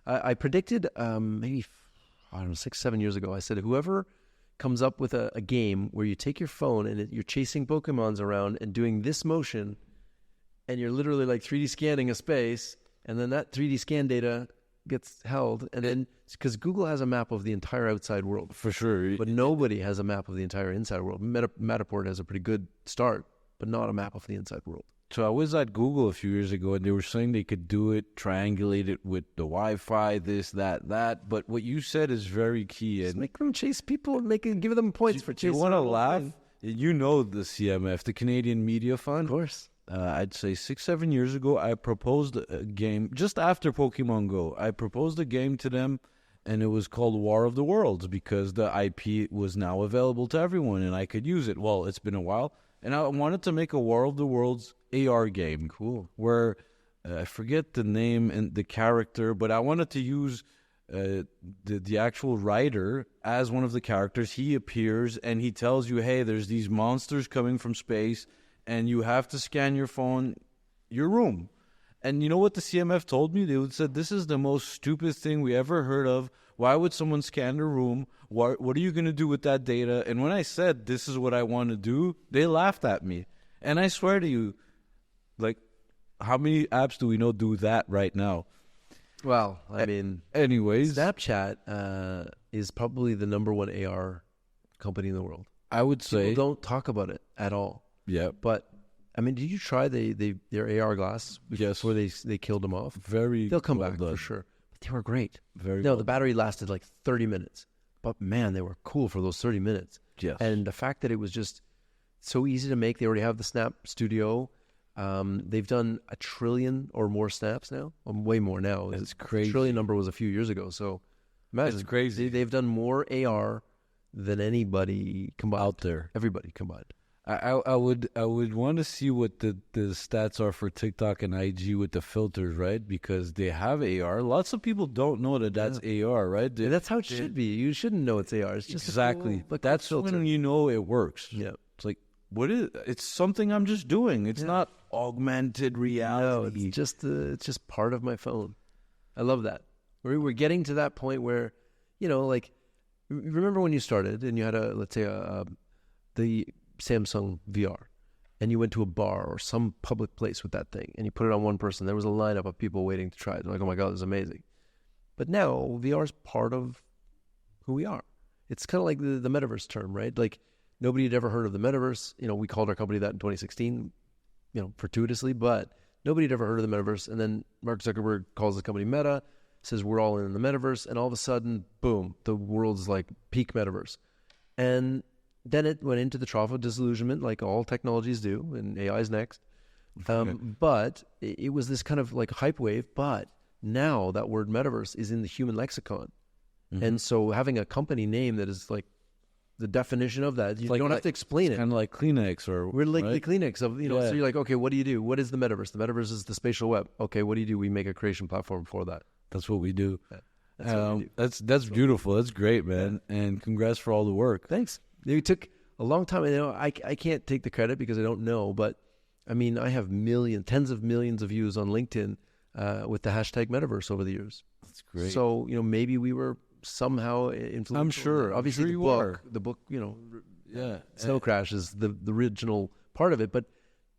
I predicted maybe 6-7 years ago. I said whoever comes up with a game where you take your phone and you're chasing Pokemons around and doing this motion, and you're literally like 3D scanning a space, and then that 3D scan data gets held, and then because Google has a map of the entire outside world for sure, but nobody has a map of the entire inside world. Matterport has a pretty good start, but not a map of the inside world. So I was at Google a few years ago, and they were saying they could do it, triangulate it with the Wi-Fi, this, that. But what you said is very key. Just And make them chase people and give them points for chasing. you want to people. laugh? You know the CMF, the Canadian Media Fund. Of course. I'd say 6-7 years ago, I proposed a game just after Pokemon Go. I proposed a game to them, and it was called War of the Worlds because the IP was now available to everyone, and I could use it. Well, it's been a while, and I wanted to make a War of the Worlds AR game. Cool. Where I forget the name and the character, but I wanted to use the actual writer as one of the characters. He appears, and he tells you, hey, there's these monsters coming from space, and you have to scan your phone, your room. And you know what the CMF told me? They would said, this is the most stupid thing we ever heard of. Why would someone scan their room? What are you going to do with that data? And when I said, this is what I want to do, they laughed at me. And I swear to you, like, how many apps do we know do that right now? Well, I mean, anyways, Snapchat is probably the number one AR company in the world. I would say. People don't talk about it at all. Yeah. But, I mean, did you try their AR glass before Yes. they killed them off? They'll come back for sure. But they were great. The battery lasted like 30 minutes. But, man, they were cool for those 30 minutes. Yes. And the fact that it was just so easy to make. They already have the Snap Studio. They've done 1 trillion or more snaps now. Way more now. It's crazy. The trillion number was a few years ago. So, imagine. It's crazy. They've done more AR than anybody combined. Out there. Everybody combined. I would want to see what the stats are for TikTok and IG with the filters, right? Because they have AR. Lots of people don't know that that's AR, right? That's how it should be. You shouldn't know it's AR. It's just exactly. But that's when you know it works. Yeah. It's like, what is? It's something I'm just doing. It's not augmented reality. No, it's just part of my phone. I love that. We're getting to that point where, like, remember when you started and you had the Samsung VR, and you went to a bar or some public place with that thing, and you put it on one person. There was a lineup of people waiting to try it. They're like, oh my God, this is amazing. But now VR is part of who we are. It's kind of like the Metaverse term, right? Like, nobody had ever heard of the Metaverse. We called our company that in 2016, fortuitously, but nobody had ever heard of the Metaverse. And then Mark Zuckerberg calls the company Meta, says we're all in the Metaverse, and all of a sudden, boom, the world's like peak Metaverse. And then it went into the trough of disillusionment, like all technologies do, and AI is next. But it was this kind of like hype wave. But now that word metaverse is in the human lexicon. Mm-hmm. And so having a company name that is like the definition of that, you don't have to explain it. Kind of like Kleenex, or we're like the Kleenex of, so you're like, okay, what do you do? What is the metaverse? The metaverse is the spatial web. Okay, what do you do? We make a creation platform for that. That's what we do. That's what we do. That's beautiful. That's great, man. Yeah. And congrats for all the work. Thanks. It took a long time. I can't take the credit because I don't know, but I mean, I have tens of millions of views on LinkedIn with the hashtag Metaverse over the years. That's great. So, maybe we were somehow influential. I'm sure. Obviously, the book, Snow Crash is the original part of it, but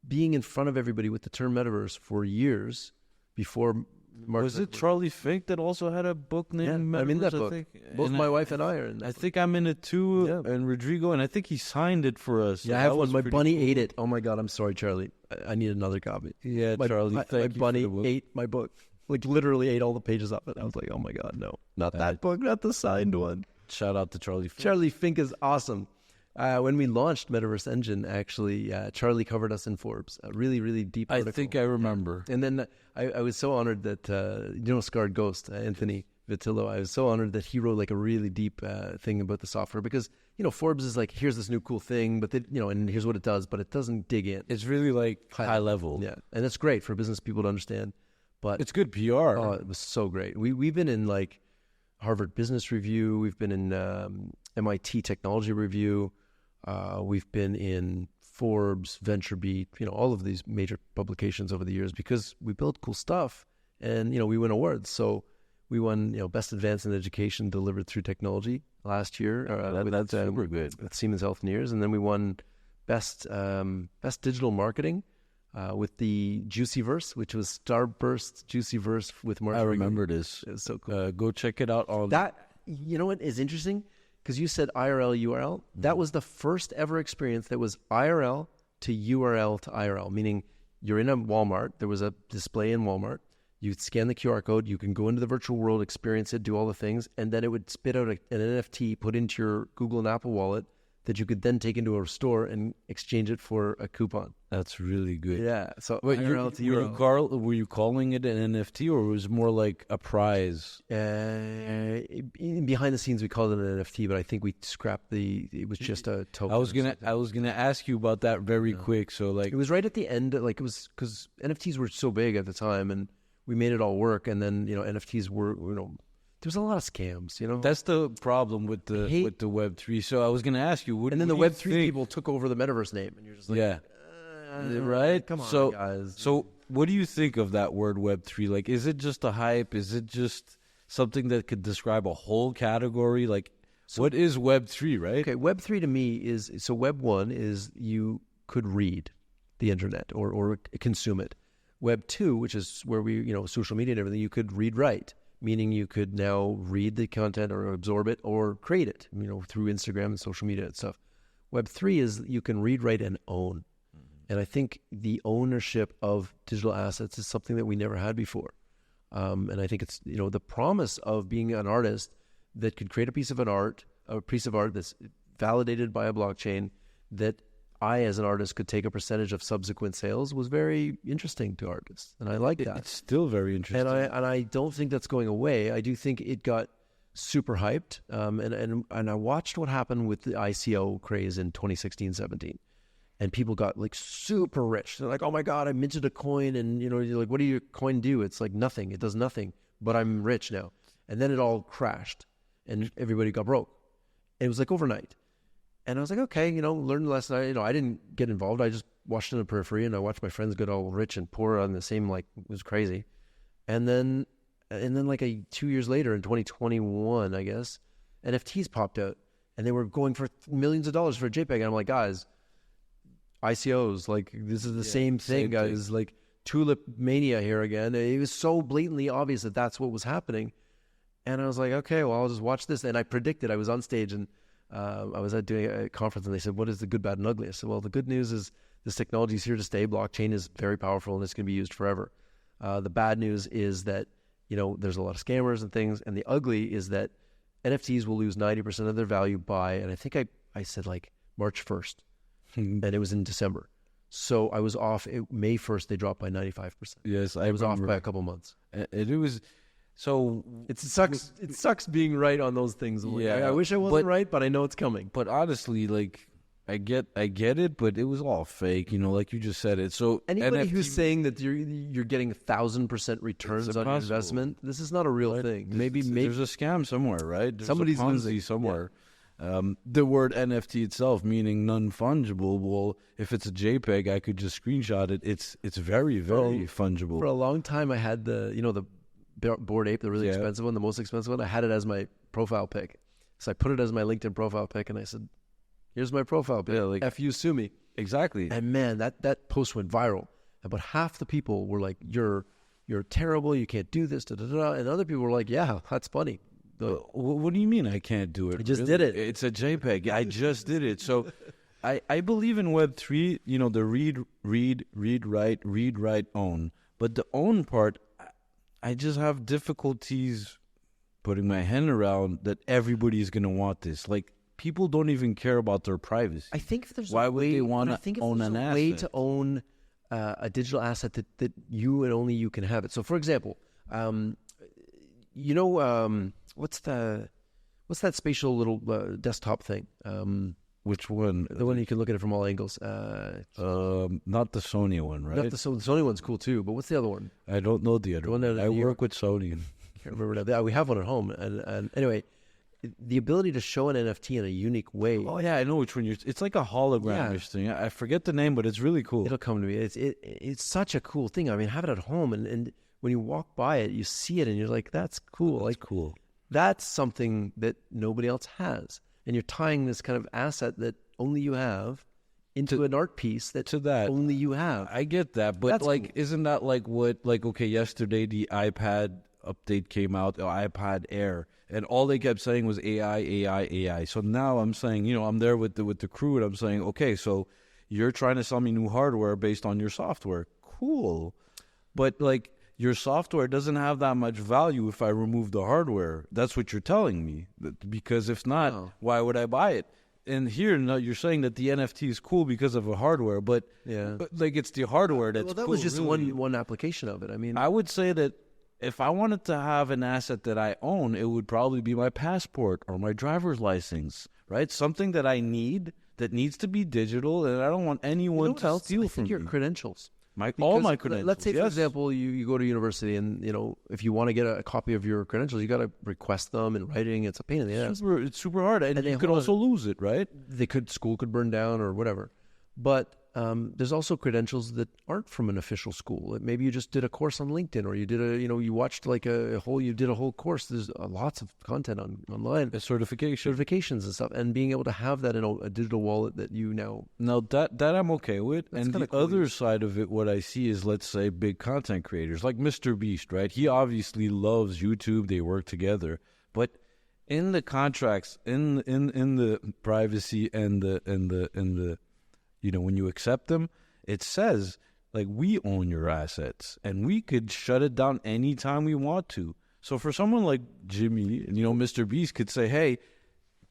being in front of everybody with the term Metaverse for years before Mark was it Charlie Fink that also had a book named Metaverse? I'm in that book. I think. Both my wife and I are in that. I think I'm in it too, and Rodrigo, and I think he signed it for us. Yeah, I have one. My bunny ate it. Oh my God, I'm sorry, Charlie. I need another copy. Yeah, Charlie, my bunny ate my book. Like, literally ate all the pages off it. I was like, oh my God, no. Not that book, not the signed one. Shout out to Charlie Fink. Charlie Fink is awesome. When we launched Metaverse Engine, actually, Charlie covered us in Forbes. A really, really deep article. I think I remember. And then I was so honored that, Scarred Ghost, Anthony Vitillo, I was so honored that he wrote like a really deep thing about the software because, Forbes is like, here's this new cool thing, but and here's what it does, but it doesn't dig in. It's really like high level. Yeah. And it's great for business people to understand. But it's good PR. Oh, it was so great. We've been in like Harvard Business Review. We've been in MIT Technology Review. We've been in Forbes, VentureBeat, all of these major publications over the years because we build cool stuff and, we win awards. So we won, Best Advance in Education Delivered Through Technology last year. That's super good. With Siemens Healthineers. And then we won Best Digital Marketing with the Juicyverse, which was Starburst Juicyverse with Mark. I remember this. It was so cool. Go check it out. That, what is interesting? Because you said IRL, URL. That was the first ever experience that was IRL to URL to IRL, meaning you're in a Walmart. There was a display in Walmart. You scan the QR code. You can go into the virtual world, experience it, do all the things, and then it would spit out an NFT put into your Google and Apple wallet that you could then take into a store and exchange it for a coupon. That's really good. Yeah. So Wait, IRL to euro. were you calling it an NFT, or was it more like a prize? Behind the scenes, we called it an NFT, but I think we scrapped it was just a token. I was gonna ask you about that very quick. So like, it was right at the end. Like, it was because NFTs were so big at the time, and we made it all work. And then NFTs were there's a lot of scams. That's the problem with the Web3. So I was gonna ask you, and then the Web3 people took over the Metaverse name, and you're just like, yeah. Right? Come on, guys. So what do you think of that word Web3? Like, is it just a hype? Is it just something that could describe a whole category? Like, what is Web3, right? Okay, Web3 to me is, so Web 1 is you could read the internet or consume it. Web 2, which is where we, social media and everything, you could read, write, meaning you could now read the content or absorb it or create it, through Instagram and social media and stuff. Web 3 is you can read, write, and own. And I think the ownership of digital assets is something that we never had before. And I think it's, the promise of being an artist that could create a piece of art that's validated by a blockchain, that I, as an artist, could take a percentage of subsequent sales, was very interesting to artists. And I like that. It's still very interesting. And I don't think that's going away. I do think it got super hyped. And I watched what happened with the ICO craze in 2016-17. And people got like super rich. They're like, oh my God, I minted a coin. And, you're like, what do your coin do? It's like nothing. It does nothing, but I'm rich now. And then it all crashed and everybody got broke. And it was like overnight. And I was like, okay, learn the lesson. I didn't get involved. I just watched in the periphery, and I watched my friends get all rich and poor on the same, it was crazy. And then like 2 years later in 2021, I guess, NFTs popped out and they were going for millions of dollars for a JPEG. And I'm like, guys, ICOs, like, this is the same thing, guys. Thing. Like, tulip mania here again. It was so blatantly obvious that that's what was happening. And I was like, okay, well, I'll just watch this. And I predicted, I was on stage and I was doing a conference, and they said, what is the good, bad, and ugly? I said, well, the good news is this technology is here to stay. Blockchain is very powerful and it's going to be used forever. The bad news is that, there's a lot of scammers and things. And the ugly is that NFTs will lose 90% of their value by, and I think I said like March 1st. And it was in December. So I was off. May 1st, they dropped by 95%. Yes, I was off by a couple months. It was... So it sucks being right on those things. Yeah, I wish I wasn't right, but I know it's coming. But honestly, like, I get it, but it was all fake, like you just said it. So anybody who's saying that you're getting 1,000% returns on your investment, this is not a real thing. Maybe there's a scam somewhere, right? There's somebody's a Ponzi losing somewhere. Yeah. The word NFT itself, meaning non-fungible. Well, if it's a JPEG, I could just screenshot it. It's very, very fungible. For a long time, I had the Bored Ape, the really expensive one, the most expensive one. I had it as my profile pic. So I put it as my LinkedIn profile pic, and I said, here's my profile pic. Yeah, F you, sue me. Exactly. And man, that post went viral. About half the people were like, you're terrible, you can't do this, da-da-da. And other people were like, yeah, that's funny. What do you mean I can't do it? I just did it. It's a JPEG. I just did it. So I believe in Web3, the read, write, own. But the own part, I just have difficulties putting my hand around that everybody's going to want this. Like, people don't even care about their privacy. I think if there's Why would they want to own an asset? Way to own a digital asset that you and only you can have it. So, for example, what's that spatial little desktop thing? Which one? The one you can look at it from all angles. Not the Sony one, right? Not the Sony one's cool too, but what's the other one? I don't know the other one. I work with Sony. Can't remember that. We have one at home, and anyway, the ability to show an NFT in a unique way. Oh yeah, I know which one it's like a hologram-ish thing. I forget the name, but it's really cool. It'll come to me. It's such a cool thing. I mean, have it at home, and when you walk by it, you see it, and you're like, that's cool. That's cool. That's something that nobody else has. And you're tying this kind of asset that only you have into an art piece that only you have. I get that, but cool. Isn't that okay, yesterday the iPad update came out, the iPad Air, and all they kept saying was AI. So now I'm saying, I'm there with the crew, and I'm saying, okay, so you're trying to sell me new hardware based on your software. cool. But like your software doesn't have that much value if I remove the hardware. That's what you're telling me. Because if not, why would I buy it? And here, no, you're saying that the NFT is cool because of a hardware, but like it's the hardware that's that cool, was just really. one application of it. I mean, I would say that if I wanted to have an asset that I own, it would probably be my passport or my driver's license, right? Something that I need that needs to be digital, and I don't want anyone to steal from me. Your credentials. All my credentials. Let's say, for example, you go to university, and if you want to get a copy of your credentials, you got to request them in writing. It's a pain in the ass. It's super hard, and you could also lose it, right? School could burn down or whatever. But there's also credentials that aren't from an official school. Maybe you just did a course on LinkedIn, or you did you watched like you did a whole course. There's lots of content online, certifications and stuff, and being able to have that in a digital wallet that you now that I'm okay with. And the other side of it, what I see is, let's say, big content creators like Mr. Beast, right? He obviously loves YouTube. They work together, but in the contracts, in the privacy and the when you accept them, it says, like, we own your assets, and we could shut it down anytime we want to. So for someone like Jimmy, Mr. Beast could say, hey,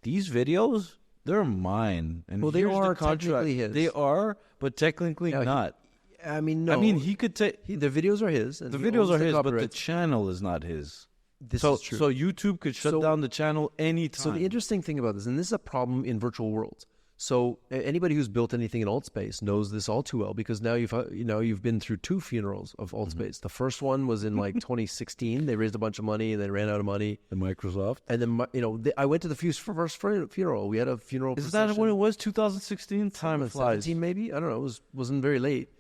these videos, they're mine. And they are technically his. They are, but technically not. I mean, no. I mean, he could take... The videos are his. The videos are his, but the channel is not his. This is true. So YouTube could shut down the channel anytime. So the interesting thing about this, and this is a problem in virtual worlds. So anybody who's built anything in alt space knows this all too well, because now you've been through 2 funerals of alt space. The first one was in like 2016. They raised a bunch of money and they ran out of money. And Microsoft. And then I went to the first funeral. We had a funeral. Is that when it was? 2016? Time flies. 17 maybe. I don't know. It wasn't very late.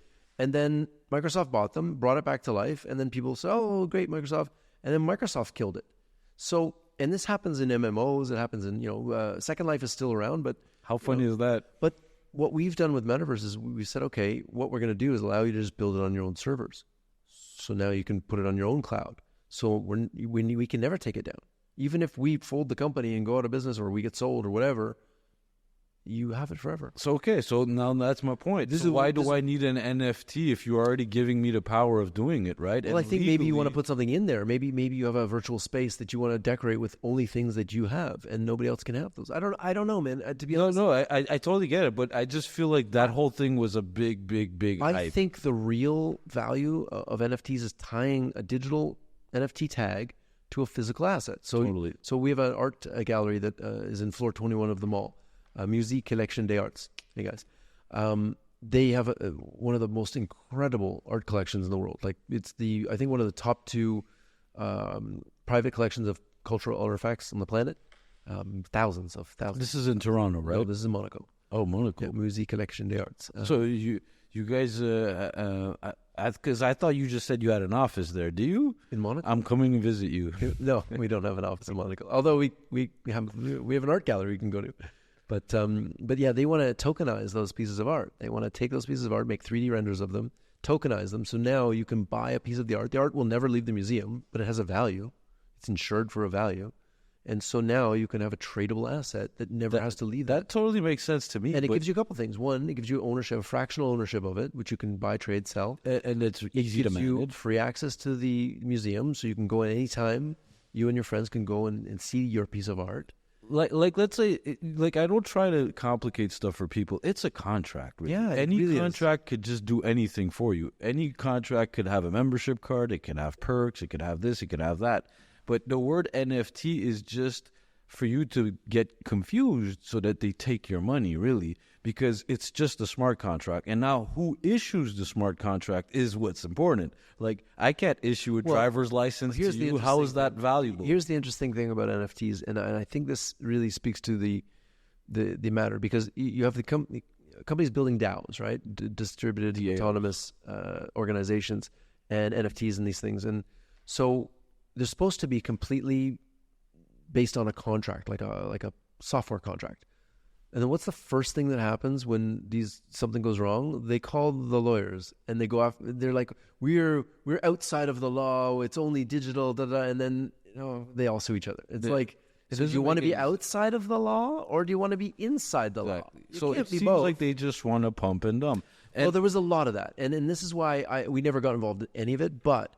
And then Microsoft bought them, brought it back to life, and then people said, "Oh, great, Microsoft!" And then Microsoft killed it. So, and this happens in MMOs. It happens in Second Life is still around, but. How funny is that? But what we've done with Metaverse is we said, okay, what we're going to do is allow you to just build it on your own servers. So now you can put it on your own cloud. So we can never take it down. Even if we fold the company and go out of business, or we get sold or whatever, you have it forever. So now that's my point. Why do I need an NFT if you're already giving me the power of doing it, right? Well, I think maybe you want to put something in there. Maybe you have a virtual space that you want to decorate with only things that you have, and nobody else can have those. I don't know, man. To be honest, I totally get it, but I just feel like that whole thing was a big I hype. think the real value of NFTs is tying a digital NFT tag to a physical asset. So, totally. So we have an art gallery that is in floor 21 of the mall. Musée Collection des Arts. Hey guys, they have one of the most incredible art collections in the world. Like I think one of the top 2 private collections of cultural artifacts on the planet. Thousands. This is in Toronto, right? No, this is in Monaco. Oh, Monaco. Yeah, Musée Collection des Arts. So you guys, because I thought you just said you had an office there. Do you? In Monaco? I'm coming to visit you. No, we don't have an office in Monaco. Although we have an art gallery you can go to. But yeah, they want to tokenize those pieces of art. They want to take those pieces of art, make 3D renders of them, tokenize them. So now you can buy a piece of the art. The art will never leave the museum, but it has a value. It's insured for a value. And so now you can have a tradable asset that never has to leave. That totally makes sense to me. And it gives you a couple things. One, it gives you ownership, fractional ownership of it, which you can buy, trade, sell. And it's easy to manage. You free access to the museum, so you can go at any time. You and your friends can go and see your piece of art. Like let's say, I don't try to complicate stuff for people. It's a contract. Really. Yeah, any really contract could just do anything for you. Any contract could have a membership card. It can have perks. It could have this. It could have that. But the word NFT is just for you to get confused so that they take your money, really, because it's just a smart contract. And now who issues the smart contract is what's important. Like, I can't issue a driver's license to you. How is that valuable? Here's the interesting thing about NFTs, and I think this really speaks to the matter, because you have the companies building DAOs, right? Distributed autonomous organizations, and NFTs and these things. And so they're supposed to be completely based on a contract, like a software contract. And then what's the first thing that happens when something goes wrong? They call the lawyers, and they go after. They're like, we're outside of the law. It's only digital. And then they all sue each other. It's like, so do you want to be outside of the law, or do you want to be inside the law? So it seems like they just want to pump and dump. Well, there was a lot of that, and this is why we never got involved in any of it. But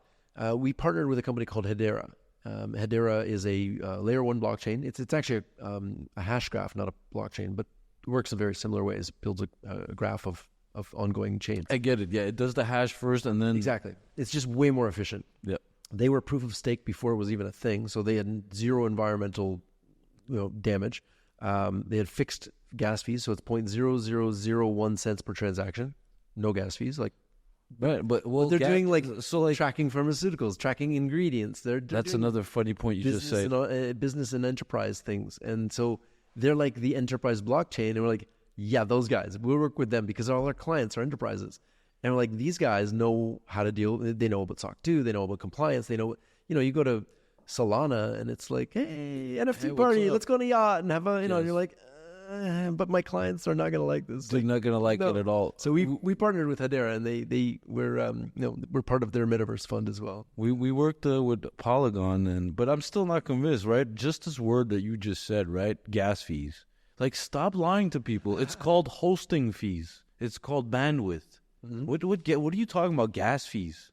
we partnered with a company called Hedera. Hedera is a layer 1 blockchain. It's actually a hash graph, not a blockchain, but it works in very similar ways. It builds a graph of ongoing chains. I get it. Yeah, it does the hash first, and then Exactly. It's just way more efficient. Yeah. They were proof of stake before it was even a thing, so they had zero environmental damage. They had fixed gas fees, so it's 0.0001 cents per transaction. No gas fees. But they're doing tracking pharmaceuticals, tracking ingredients. That's another funny point you just said. Business and enterprise things, and so they're like the enterprise blockchain, and we're like, yeah, those guys. We'll work with them because all our clients are enterprises, and we're like, these guys know how to deal. They know about SOC 2. They know about compliance. They know, you go to Solana and it's like, hey, NFT party, let's go on a yacht and have a, and you're like, but my clients are not going to like this. They're not going to like it at all. So we partnered with Hedera, and we're part of their Metaverse fund as well. We worked with Polygon, but I'm still not convinced, right? Just this word that you just said, right? Gas fees. Like, stop lying to people. It's called hosting fees. It's called bandwidth. Mm-hmm. What are you talking about? Gas fees.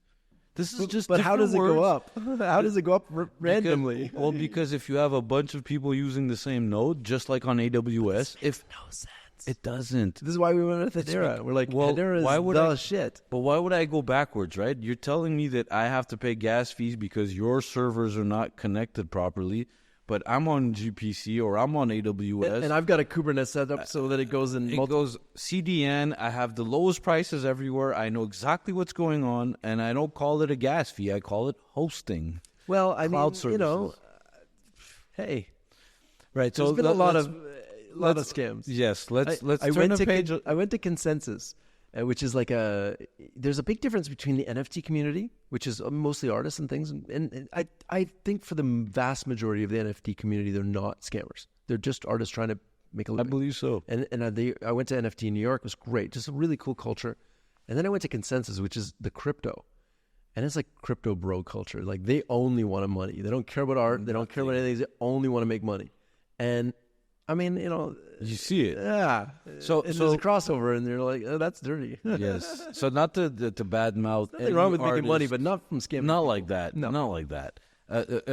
This is just. But how does it go up? How does it go up randomly? Because if you have a bunch of people using the same node, just like on AWS, no sense. It doesn't. This is why we went with Hedera. We're like, Hedera is the shit. But why would I go backwards, right? You're telling me that I have to pay gas fees because your servers are not connected properly, but I'm on GPC or I'm on AWS. And I've got a Kubernetes set up so that it goes in It goes CDN. I have the lowest prices everywhere. I know exactly what's going on, and I don't call it a gas fee. I call it hosting. Well, I Cloud mean, services. Hey. Right. There's been a lot of scams. Yes. Let's turn the page. I went to Consensus, which is like there's a big difference between the NFT community, which is mostly artists and things. And I think for the vast majority of the NFT community, they're not scammers. They're just artists trying to make a living. I believe so. And I went to NFT in New York. It was great. Just a really cool culture. And then I went to Consensus, which is the crypto. And it's like crypto bro culture. Like, they only want money. They don't care about art. They don't care about anything. They only want to make money. And I mean, you see it. Yeah. So there's a crossover, and they're like, oh, that's dirty. Yes. So not to bad mouth. Nothing wrong with making money, but not from scamming. Not like that. No. Not like that.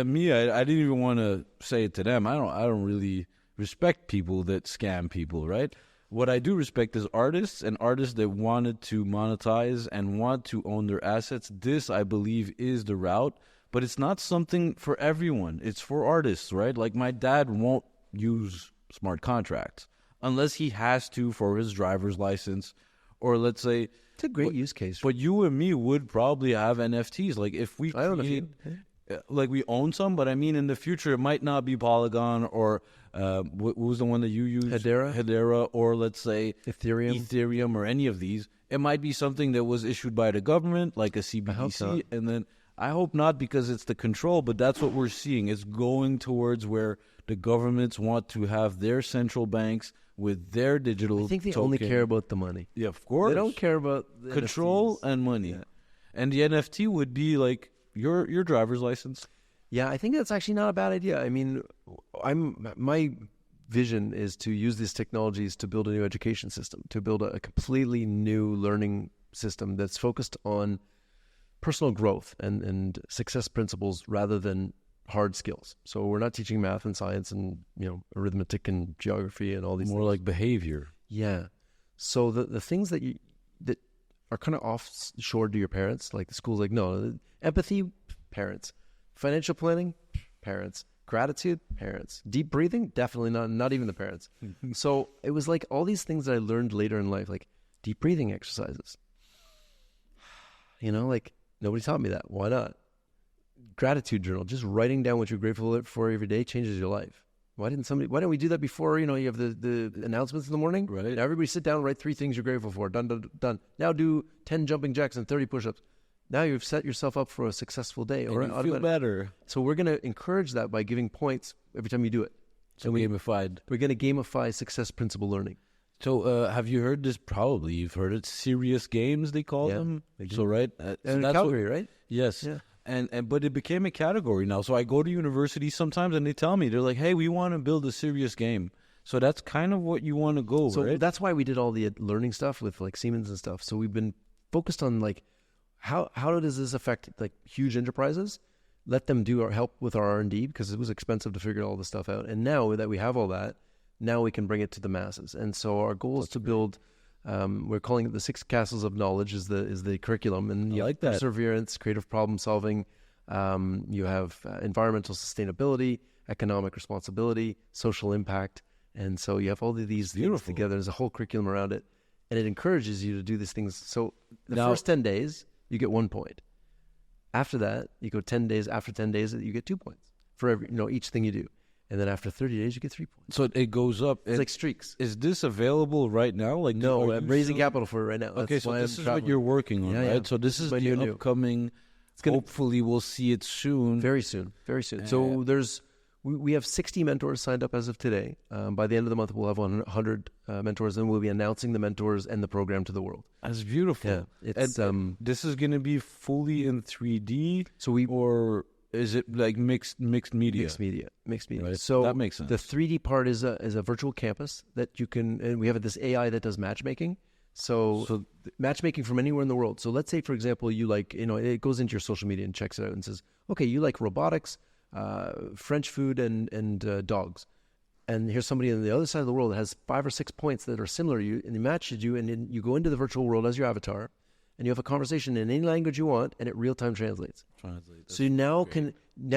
Me, I didn't even want to say it to them. I don't really respect people that scam people, right? What I do respect is artists and artists that wanted to monetize and want to own their assets. This, I believe, is the route, but it's not something for everyone. It's for artists, right? Like, my dad won't use smart contracts unless he has to for his driver's license, or let's say it's a great use case. But you and me would probably have NFTs. Like, if we like, we own some, but I mean, in the future it might not be Polygon or what was the one that you used? Hedera, or let's say Ethereum or any of these. It might be something that was issued by the government, like a CBDC, and then I hope not, because it's the control, but that's what we're seeing. It's going towards where the governments want to have their central banks with their digital I think they token. only care about the money. Yeah, of course. They don't care about the control NFTs. and money. Yeah. And the NFT would be like your driver's license. Yeah, I think that's actually not a bad idea. I mean, my vision is to use these technologies to build a new education system, to build a completely new learning system that's focused on personal growth and success principles rather than hard skills. So we're not teaching math and science and arithmetic and geography and all these more things. like behavior. Yeah. So the things that are kind of offshore to your parents, like the school's like, no, empathy, parents, financial planning, parents, gratitude, parents, deep breathing, definitely not even the parents. So it was like all these things that I learned later in life, like deep breathing exercises. Like, nobody taught me that. Why not? Gratitude journal, just writing down what you're grateful for every day changes your life. Why don't we do that before, you have the announcements in the morning? Right. Now everybody sit down and write 3 things you're grateful for. Done. Now do 10 jumping jacks and 30 push-ups. Now you've set yourself up for a successful day. And you feel better. So we're going to encourage that by giving points every time you do it. So gamified. We're going to gamify success principle learning. So have you heard this? Probably you've heard it. Serious games, they call them. So right. And in Calgary, right? Yes. Yeah. But it became a category now. So I go to universities sometimes and they tell me, they're like, hey, we want to build a serious game. So that's kind of what you want to go, So right? that's why we did all the learning stuff with like Siemens and stuff. So we've been focused on like how does this affect like huge enterprises? Let them do our help with our R&D because it was expensive to figure all this stuff out. And now that we have all that, now we can bring it to the masses. And so our goal is to build. We're calling it the 6 castles of knowledge is the curriculum, and you like have that. perseverance, creative problem solving. You have environmental sustainability, economic responsibility, social impact, and so you have all of these things together. There's a whole curriculum around it, and it encourages you to do these things. So the first 10 days, you get 1 point. After that, you go 10 days. After 10 days, you get 2 points for every each thing you do. And then after 30 days, you get 3 points. So it goes up. It's like streaks. Is this available right now? Like no, I'm raising capital for it right now. Okay, so this is what you're working on, right? Yeah. So this is the new. upcoming. Hopefully, we'll see it soon. Very soon. So we have 60 mentors signed up as of today. By the end of the month, we'll have 100 mentors, and we'll be announcing the mentors and the program to the world. That's beautiful. Yeah, it's this is going to be fully in 3D. So or is it like mixed media? Mixed media. Right. So that makes sense. The 3D part is a virtual campus that you can, and we have this AI that does matchmaking. So matchmaking from anywhere in the world. So let's say, for example, you like, it goes into your social media and checks it out and says, okay, you like robotics, French food, and dogs. And here's somebody on the other side of the world that has 5 or 6 points that are similar to you, and they matches you, and then you go into the virtual world as your avatar, and you have a conversation in any language you want, and it real time translates. So you now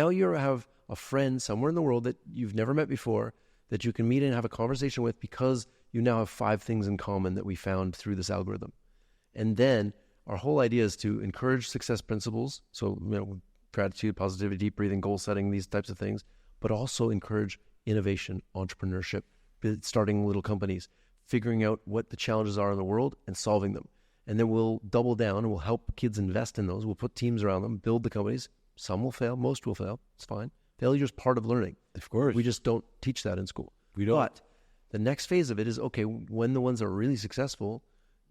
you have a friend somewhere in the world that you've never met before that you can meet and have a conversation with because you now have 5 things in common that we found through this algorithm. And then our whole idea is to encourage success principles. So, gratitude, positivity, deep breathing, goal setting, these types of things, but also encourage innovation, entrepreneurship, starting little companies, figuring out what the challenges are in the world and solving them. And then we'll double down and we'll help kids invest in those. We'll put teams around them, build the companies. Some will fail, most will fail. It's fine. Failure is part of learning. Of course. We just don't teach that in school. We don't. But the next phase of it is, okay, when the ones that are really successful,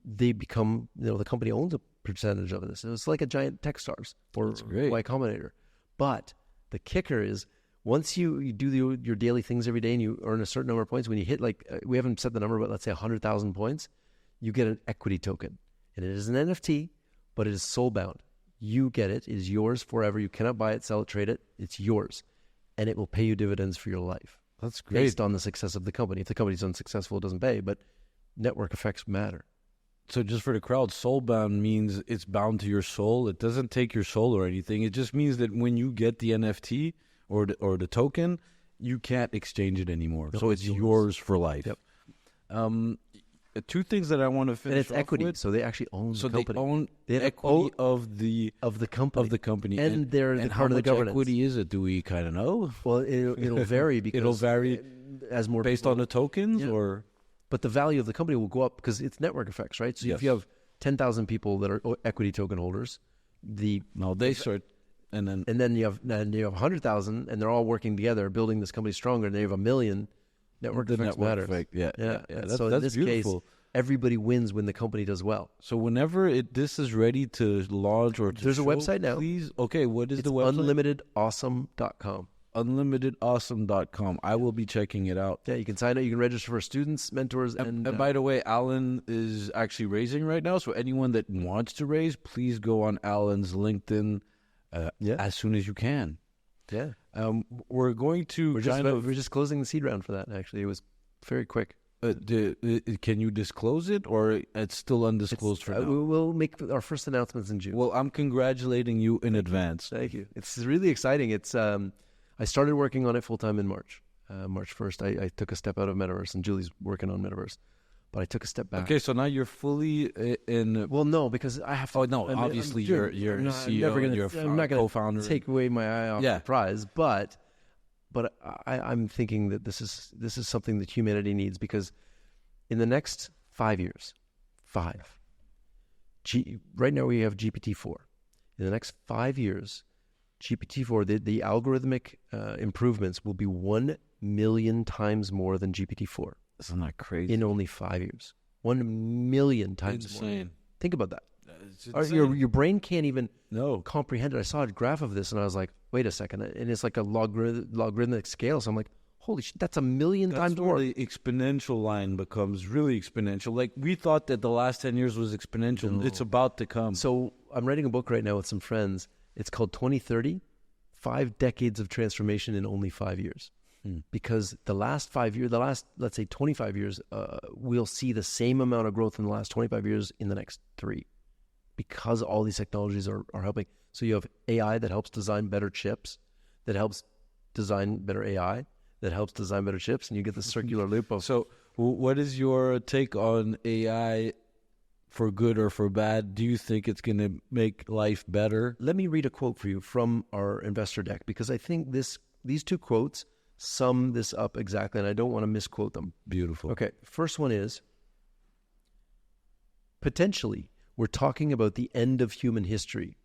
they become, the company owns a percentage of this. It's like a giant Techstars or Y Combinator. But the kicker is, once you do your daily things every day and you earn a certain number of points, when you hit we haven't set the number, but let's say 100,000 points, you get an equity token. And it is an NFT, but it is soul bound. You get it. It is yours forever. You cannot buy it, sell it, trade it. It's yours. And it will pay you dividends for your life. That's great. Based on the success of the company. If the company's unsuccessful, it doesn't pay, but network effects matter. So just for the crowd, soul bound means it's bound to your soul. It doesn't take your soul or anything. It just means that when you get the NFT or the token, you can't exchange it anymore. No, so it's yours for life. Yep. 2 things that I want to finish. And it's off equity, with. so they actually own the company. They own equity of the company, and they're the part of the governance. How much equity is it? Do we kind of know? Well, it'll vary because it'll vary as more based on the tokens, or but the value of the company will go up because it's network effects, right? So if you have 10,000 people that are equity token holders, and then you have 100,000, and they're all working together, building this company stronger, and they have 1 million. Network effects matter. Effect. Yeah. So in this beautiful. case, everybody wins when the company does well. So whenever this is ready to launch or to there's a website now. Please, what is the website? Unlimitedawesome.com. Unlimitedawesome.com. I will be checking it out. Yeah, you can sign up. You can register for students, mentors, and by the way, Alan is actually raising right now. So anyone that wants to raise, please go on Alan's LinkedIn as soon as you can. Yeah. We're going to we're just closing the seed round for that. Actually, it was very quick. Can you disclose it, or it's still undisclosed for now? We'll make our first announcements in June. Well, I'm congratulating you in advance. Thank you. It's really exciting. It's I started working on it full time in March. March 1st, I took a step out of Metaverse, and Julie's working on Metaverse. But I took a step back. Okay, so now you're fully in. Well, no, because I have to. Oh no, obviously you're CEO. I'm not going co-founder. to take away my eye off the prize, but I'm thinking that this is something that humanity needs, because in the next 5 years, right now we have GPT-4. In the next 5 years, GPT-4, the algorithmic improvements will be 1 million times more than GPT-4. Isn't that crazy? In only 5 years. 1 million times Insane. more. Think about that. Your brain can't even comprehend it. I saw a graph of this and I was like, wait a second. And it's like a logarithmic scale. So I'm like, holy shit, that's a million That's times where more. the exponential line becomes really exponential. Like, we thought that the last 10 years was exponential. No. It's about to come. So I'm writing a book right now with some friends. It's called 2030, 5 decades of transformation in only 5 years. Because the last 5 years, let's say 25 years, we'll see the same amount of growth in the last 25 years in the next 3, because all these technologies are helping. So you have AI that helps design better chips, that helps design better AI, that helps design better chips, and you get the circular loop of... So what is your take on AI, for good or for bad? Do you think it's going to make life better? Let me read a quote for you from our investor deck, because I think these 2 quotes sum this up exactly, and I don't want to misquote them. Beautiful. Okay, first one is, potentially, we're talking about the end of human history,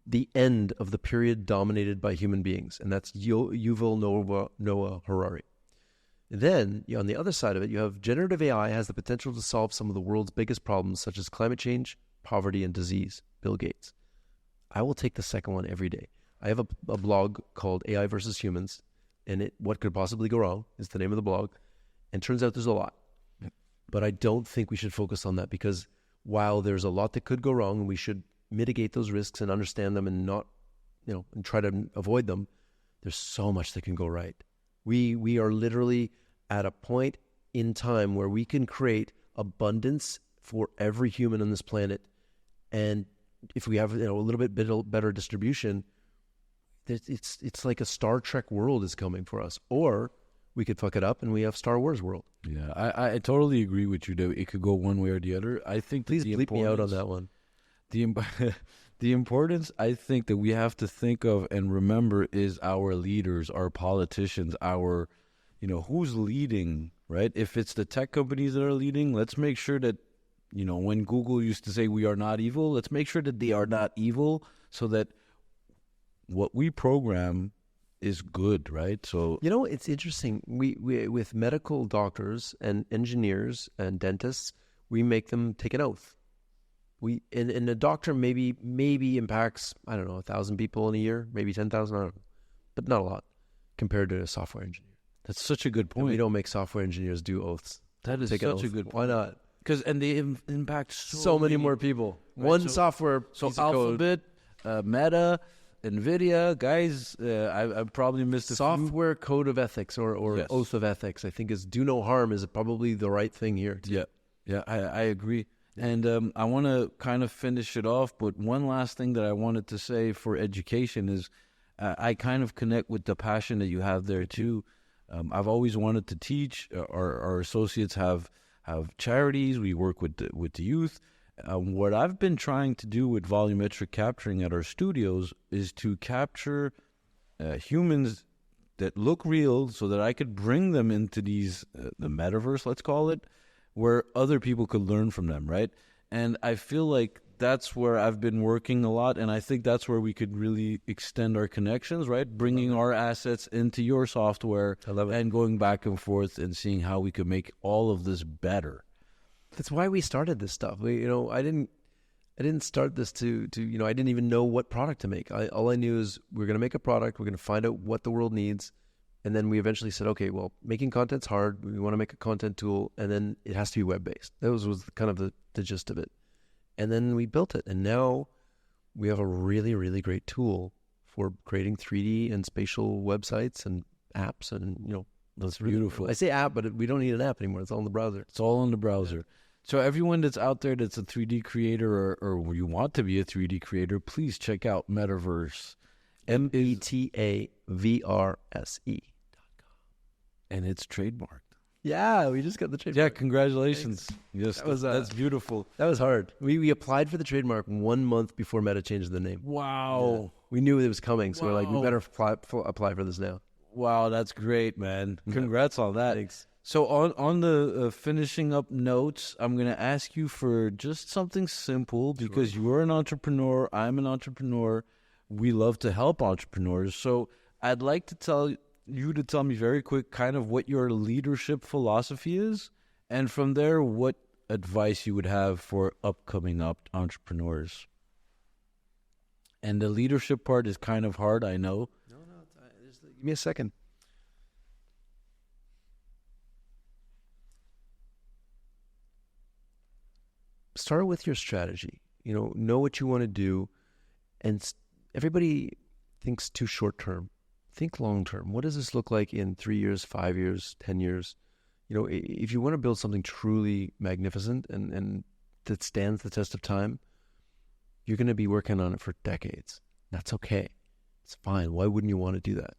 the end of the period dominated by human beings, and that's Yuval Noah Harari. Then, on the other side of it, you have generative AI has the potential to solve some of the world's biggest problems, such as climate change, poverty, and disease. Bill Gates. I will take the second one every day. I have a blog called AI versus Humans, and What Could Possibly Go Wrong is the name of the blog. And turns out there's a lot. But I don't think we should focus on that, because while there's a lot that could go wrong, and we should mitigate those risks and understand them and not, and try to avoid them, there's so much that can go right. We are literally at a point in time where we can create abundance for every human on this planet. And if we have a little bit better distribution, it's like a Star Trek world is coming for us. Or we could fuck it up and we have Star Wars world. Yeah, I totally agree with you that it could go one way or the other. I think Please bleep me out on that one. The importance I think that we have to think of and remember is our leaders, our politicians, our, who's leading, right? If it's the tech companies that are leading, let's make sure that, when Google used to say we are not evil, let's make sure that they are not evil, so that what we program is good, right? So it's interesting. We with medical doctors and engineers and dentists, we make them take an oath. And a doctor maybe impacts, I don't know, 1,000 people in a year, maybe 10,000, I don't know, but not a lot compared to a software engineer. That's such a good point. And we don't make software engineers do oaths. That is such a good point. Why not? Because they impact so many more people. Right? One software so piece Alphabet, Meta, NVIDIA, guys, I probably missed a software few. Code of ethics or Yes. oath of ethics, I think, is do no harm is probably the right thing here. Too. Yeah, I agree. And I want to kind of finish it off, but one last thing that I wanted to say for education is I kind of connect with the passion that you have there too. I've always wanted to teach. Our associates have charities. We work with the youth. What I've been trying to do with volumetric capturing at our studios is to capture humans that look real, so that I could bring them into these the metaverse, let's call it, where other people could learn from them, right? And I feel like that's where I've been working a lot, and I think that's where we could really extend our connections, right? Bringing our assets into your software and going back and forth and seeing how we could make all of this better. That's why we started this stuff. I didn't start this to I didn't even know what product to make. All I knew is we're going to make a product, we're going to find out what the world needs. And then we eventually said, okay, well, making content's hard. We want to make a content tool, and then it has to be web-based. That was kind of the gist of it. And then we built it, and now we have a really, really great tool for creating 3D and spatial websites and apps, and that's beautiful. I say app, but we don't need an app anymore. It's all in the browser. It's all in the browser. Yeah. So everyone that's out there that's a 3D creator or you want to be a 3D creator, please check out Metavrse. Metavrse.com. And it's trademarked. Yeah, we just got the trademark. Yeah, congratulations. Thanks. Yes, that's beautiful. That was hard. We applied for the trademark 1 month before Meta changed the name. Wow. Yeah. We knew it was coming, so we're like, we better apply for this now. Wow, that's great, man. Congrats on that. Thanks. So on the finishing up notes, I'm going to ask you for just something simple, because you're an entrepreneur, I'm an entrepreneur. We love to help entrepreneurs. So I'd like to tell me very quick kind of what your leadership philosophy is, and from there, what advice you would have for upcoming entrepreneurs. And the leadership part is kind of hard, I know. No, just give me a second. start with your strategy. Know what you want to do. And everybody thinks too short term. Think long term. What does this look like in 3 years, 5 years, 10 years? If you want to build something truly magnificent and that stands the test of time, you're going to be working on it for decades. That's okay. It's fine. Why wouldn't you want to do that?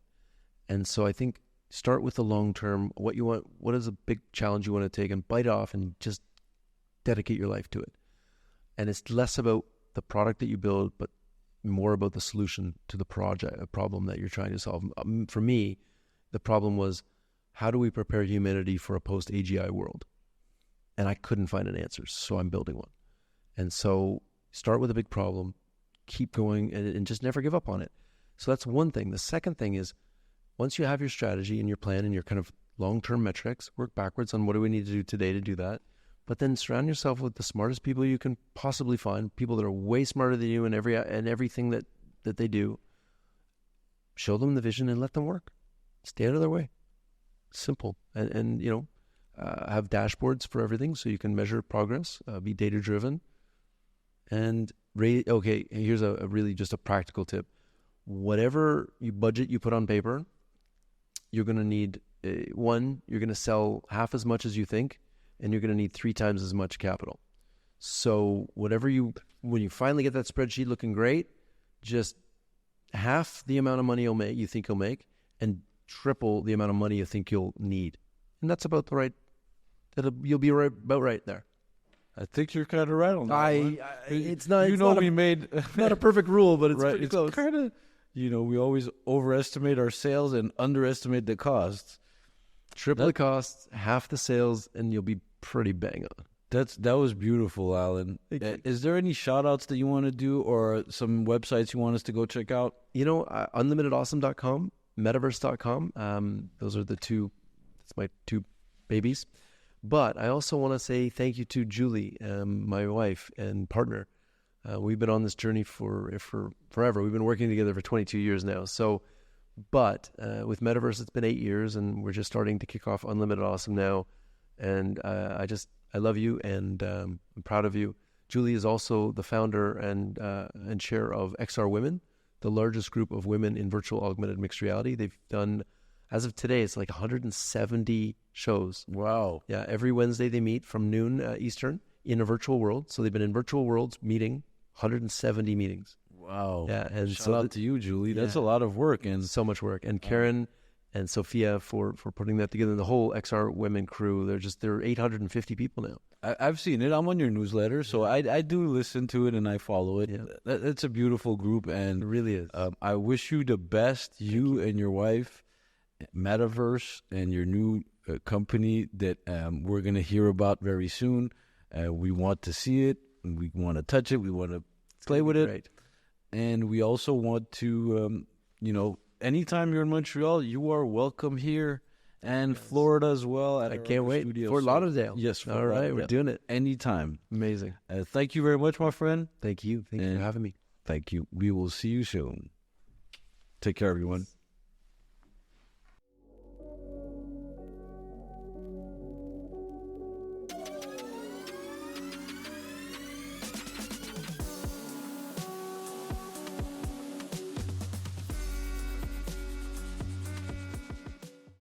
And so I think start with the long term. What you want, what is a big challenge you want to take, and bite off and just dedicate your life to it. And it's less about the product that you build, but more about the solution to the problem that you're trying to solve. For me, the problem was, how do we prepare humanity for a post-AGI world? And I couldn't find an answer, so I'm building one. And so start with a big problem, keep going, and just never give up on it. So that's one thing. The second thing is, once you have your strategy and your plan and your kind of long-term metrics, work backwards on what do we need to do today to do that. But then surround yourself with the smartest people you can possibly find, people that are way smarter than you in everything that they do. Show them the vision and let them work. Stay out of their way. Simple. And have dashboards for everything so you can measure progress, be data-driven. And, here's a really just a practical tip. Whatever budget you put on paper, you're going to need, you're going to sell half as much as you think, and you're going to need 3 times as much capital. So when you finally get that spreadsheet looking great, just half the amount of money you think you'll make, and triple the amount of money you think you'll need. And that's about you'll be about right there. I think you're kind of right on that. It's not. We made not a perfect rule, but it's right, pretty it's close. Kind of, we always overestimate our sales and underestimate the costs. Triple the costs, half the sales, and you'll be pretty bang on. That was beautiful, Alan. Is there any shout outs that you want to do, or some websites you want us to go check out? Unlimitedawesome.com, metaverse.com. Those are that's my 2 babies. But I also want to say thank you to Julie, my wife and partner. We've been on this journey for forever. We've been working together for 22 years now. But with Metaverse, it's been 8 years, and we're just starting to kick off Unlimited Awesome now. And I love you, and I'm proud of you. Julie is also the founder and chair of XR Women, the largest group of women in virtual augmented mixed reality. They've done, as of today, it's like 170 shows. Wow. Yeah, every Wednesday they meet from noon Eastern in a virtual world. So they've been in virtual worlds meeting 170 meetings. Wow. Yeah, and shout out to you, Julie. That's a lot of work. And so much work. And Karen and Sophia for putting that together. The whole XR Women crew, they're 850 people now. I've seen it. I'm on your newsletter, so I do listen to it and I follow it. Yeah. It's a beautiful group, and it really is. I wish you the best, you and your wife, Metavrse, and your new company that we're going to hear about very soon. We want to see it, and we want to touch it, we want to play with it. Great. And we also want to, anytime you're in Montreal, you are welcome here, and Florida as well. I can't wait. Studio. Fort Lauderdale. Yes. All right, we're doing it. Anytime. Amazing. Thank you very much, my friend. Thank you. Thank you for having me. Thank you. We will see you soon. Take care, everyone.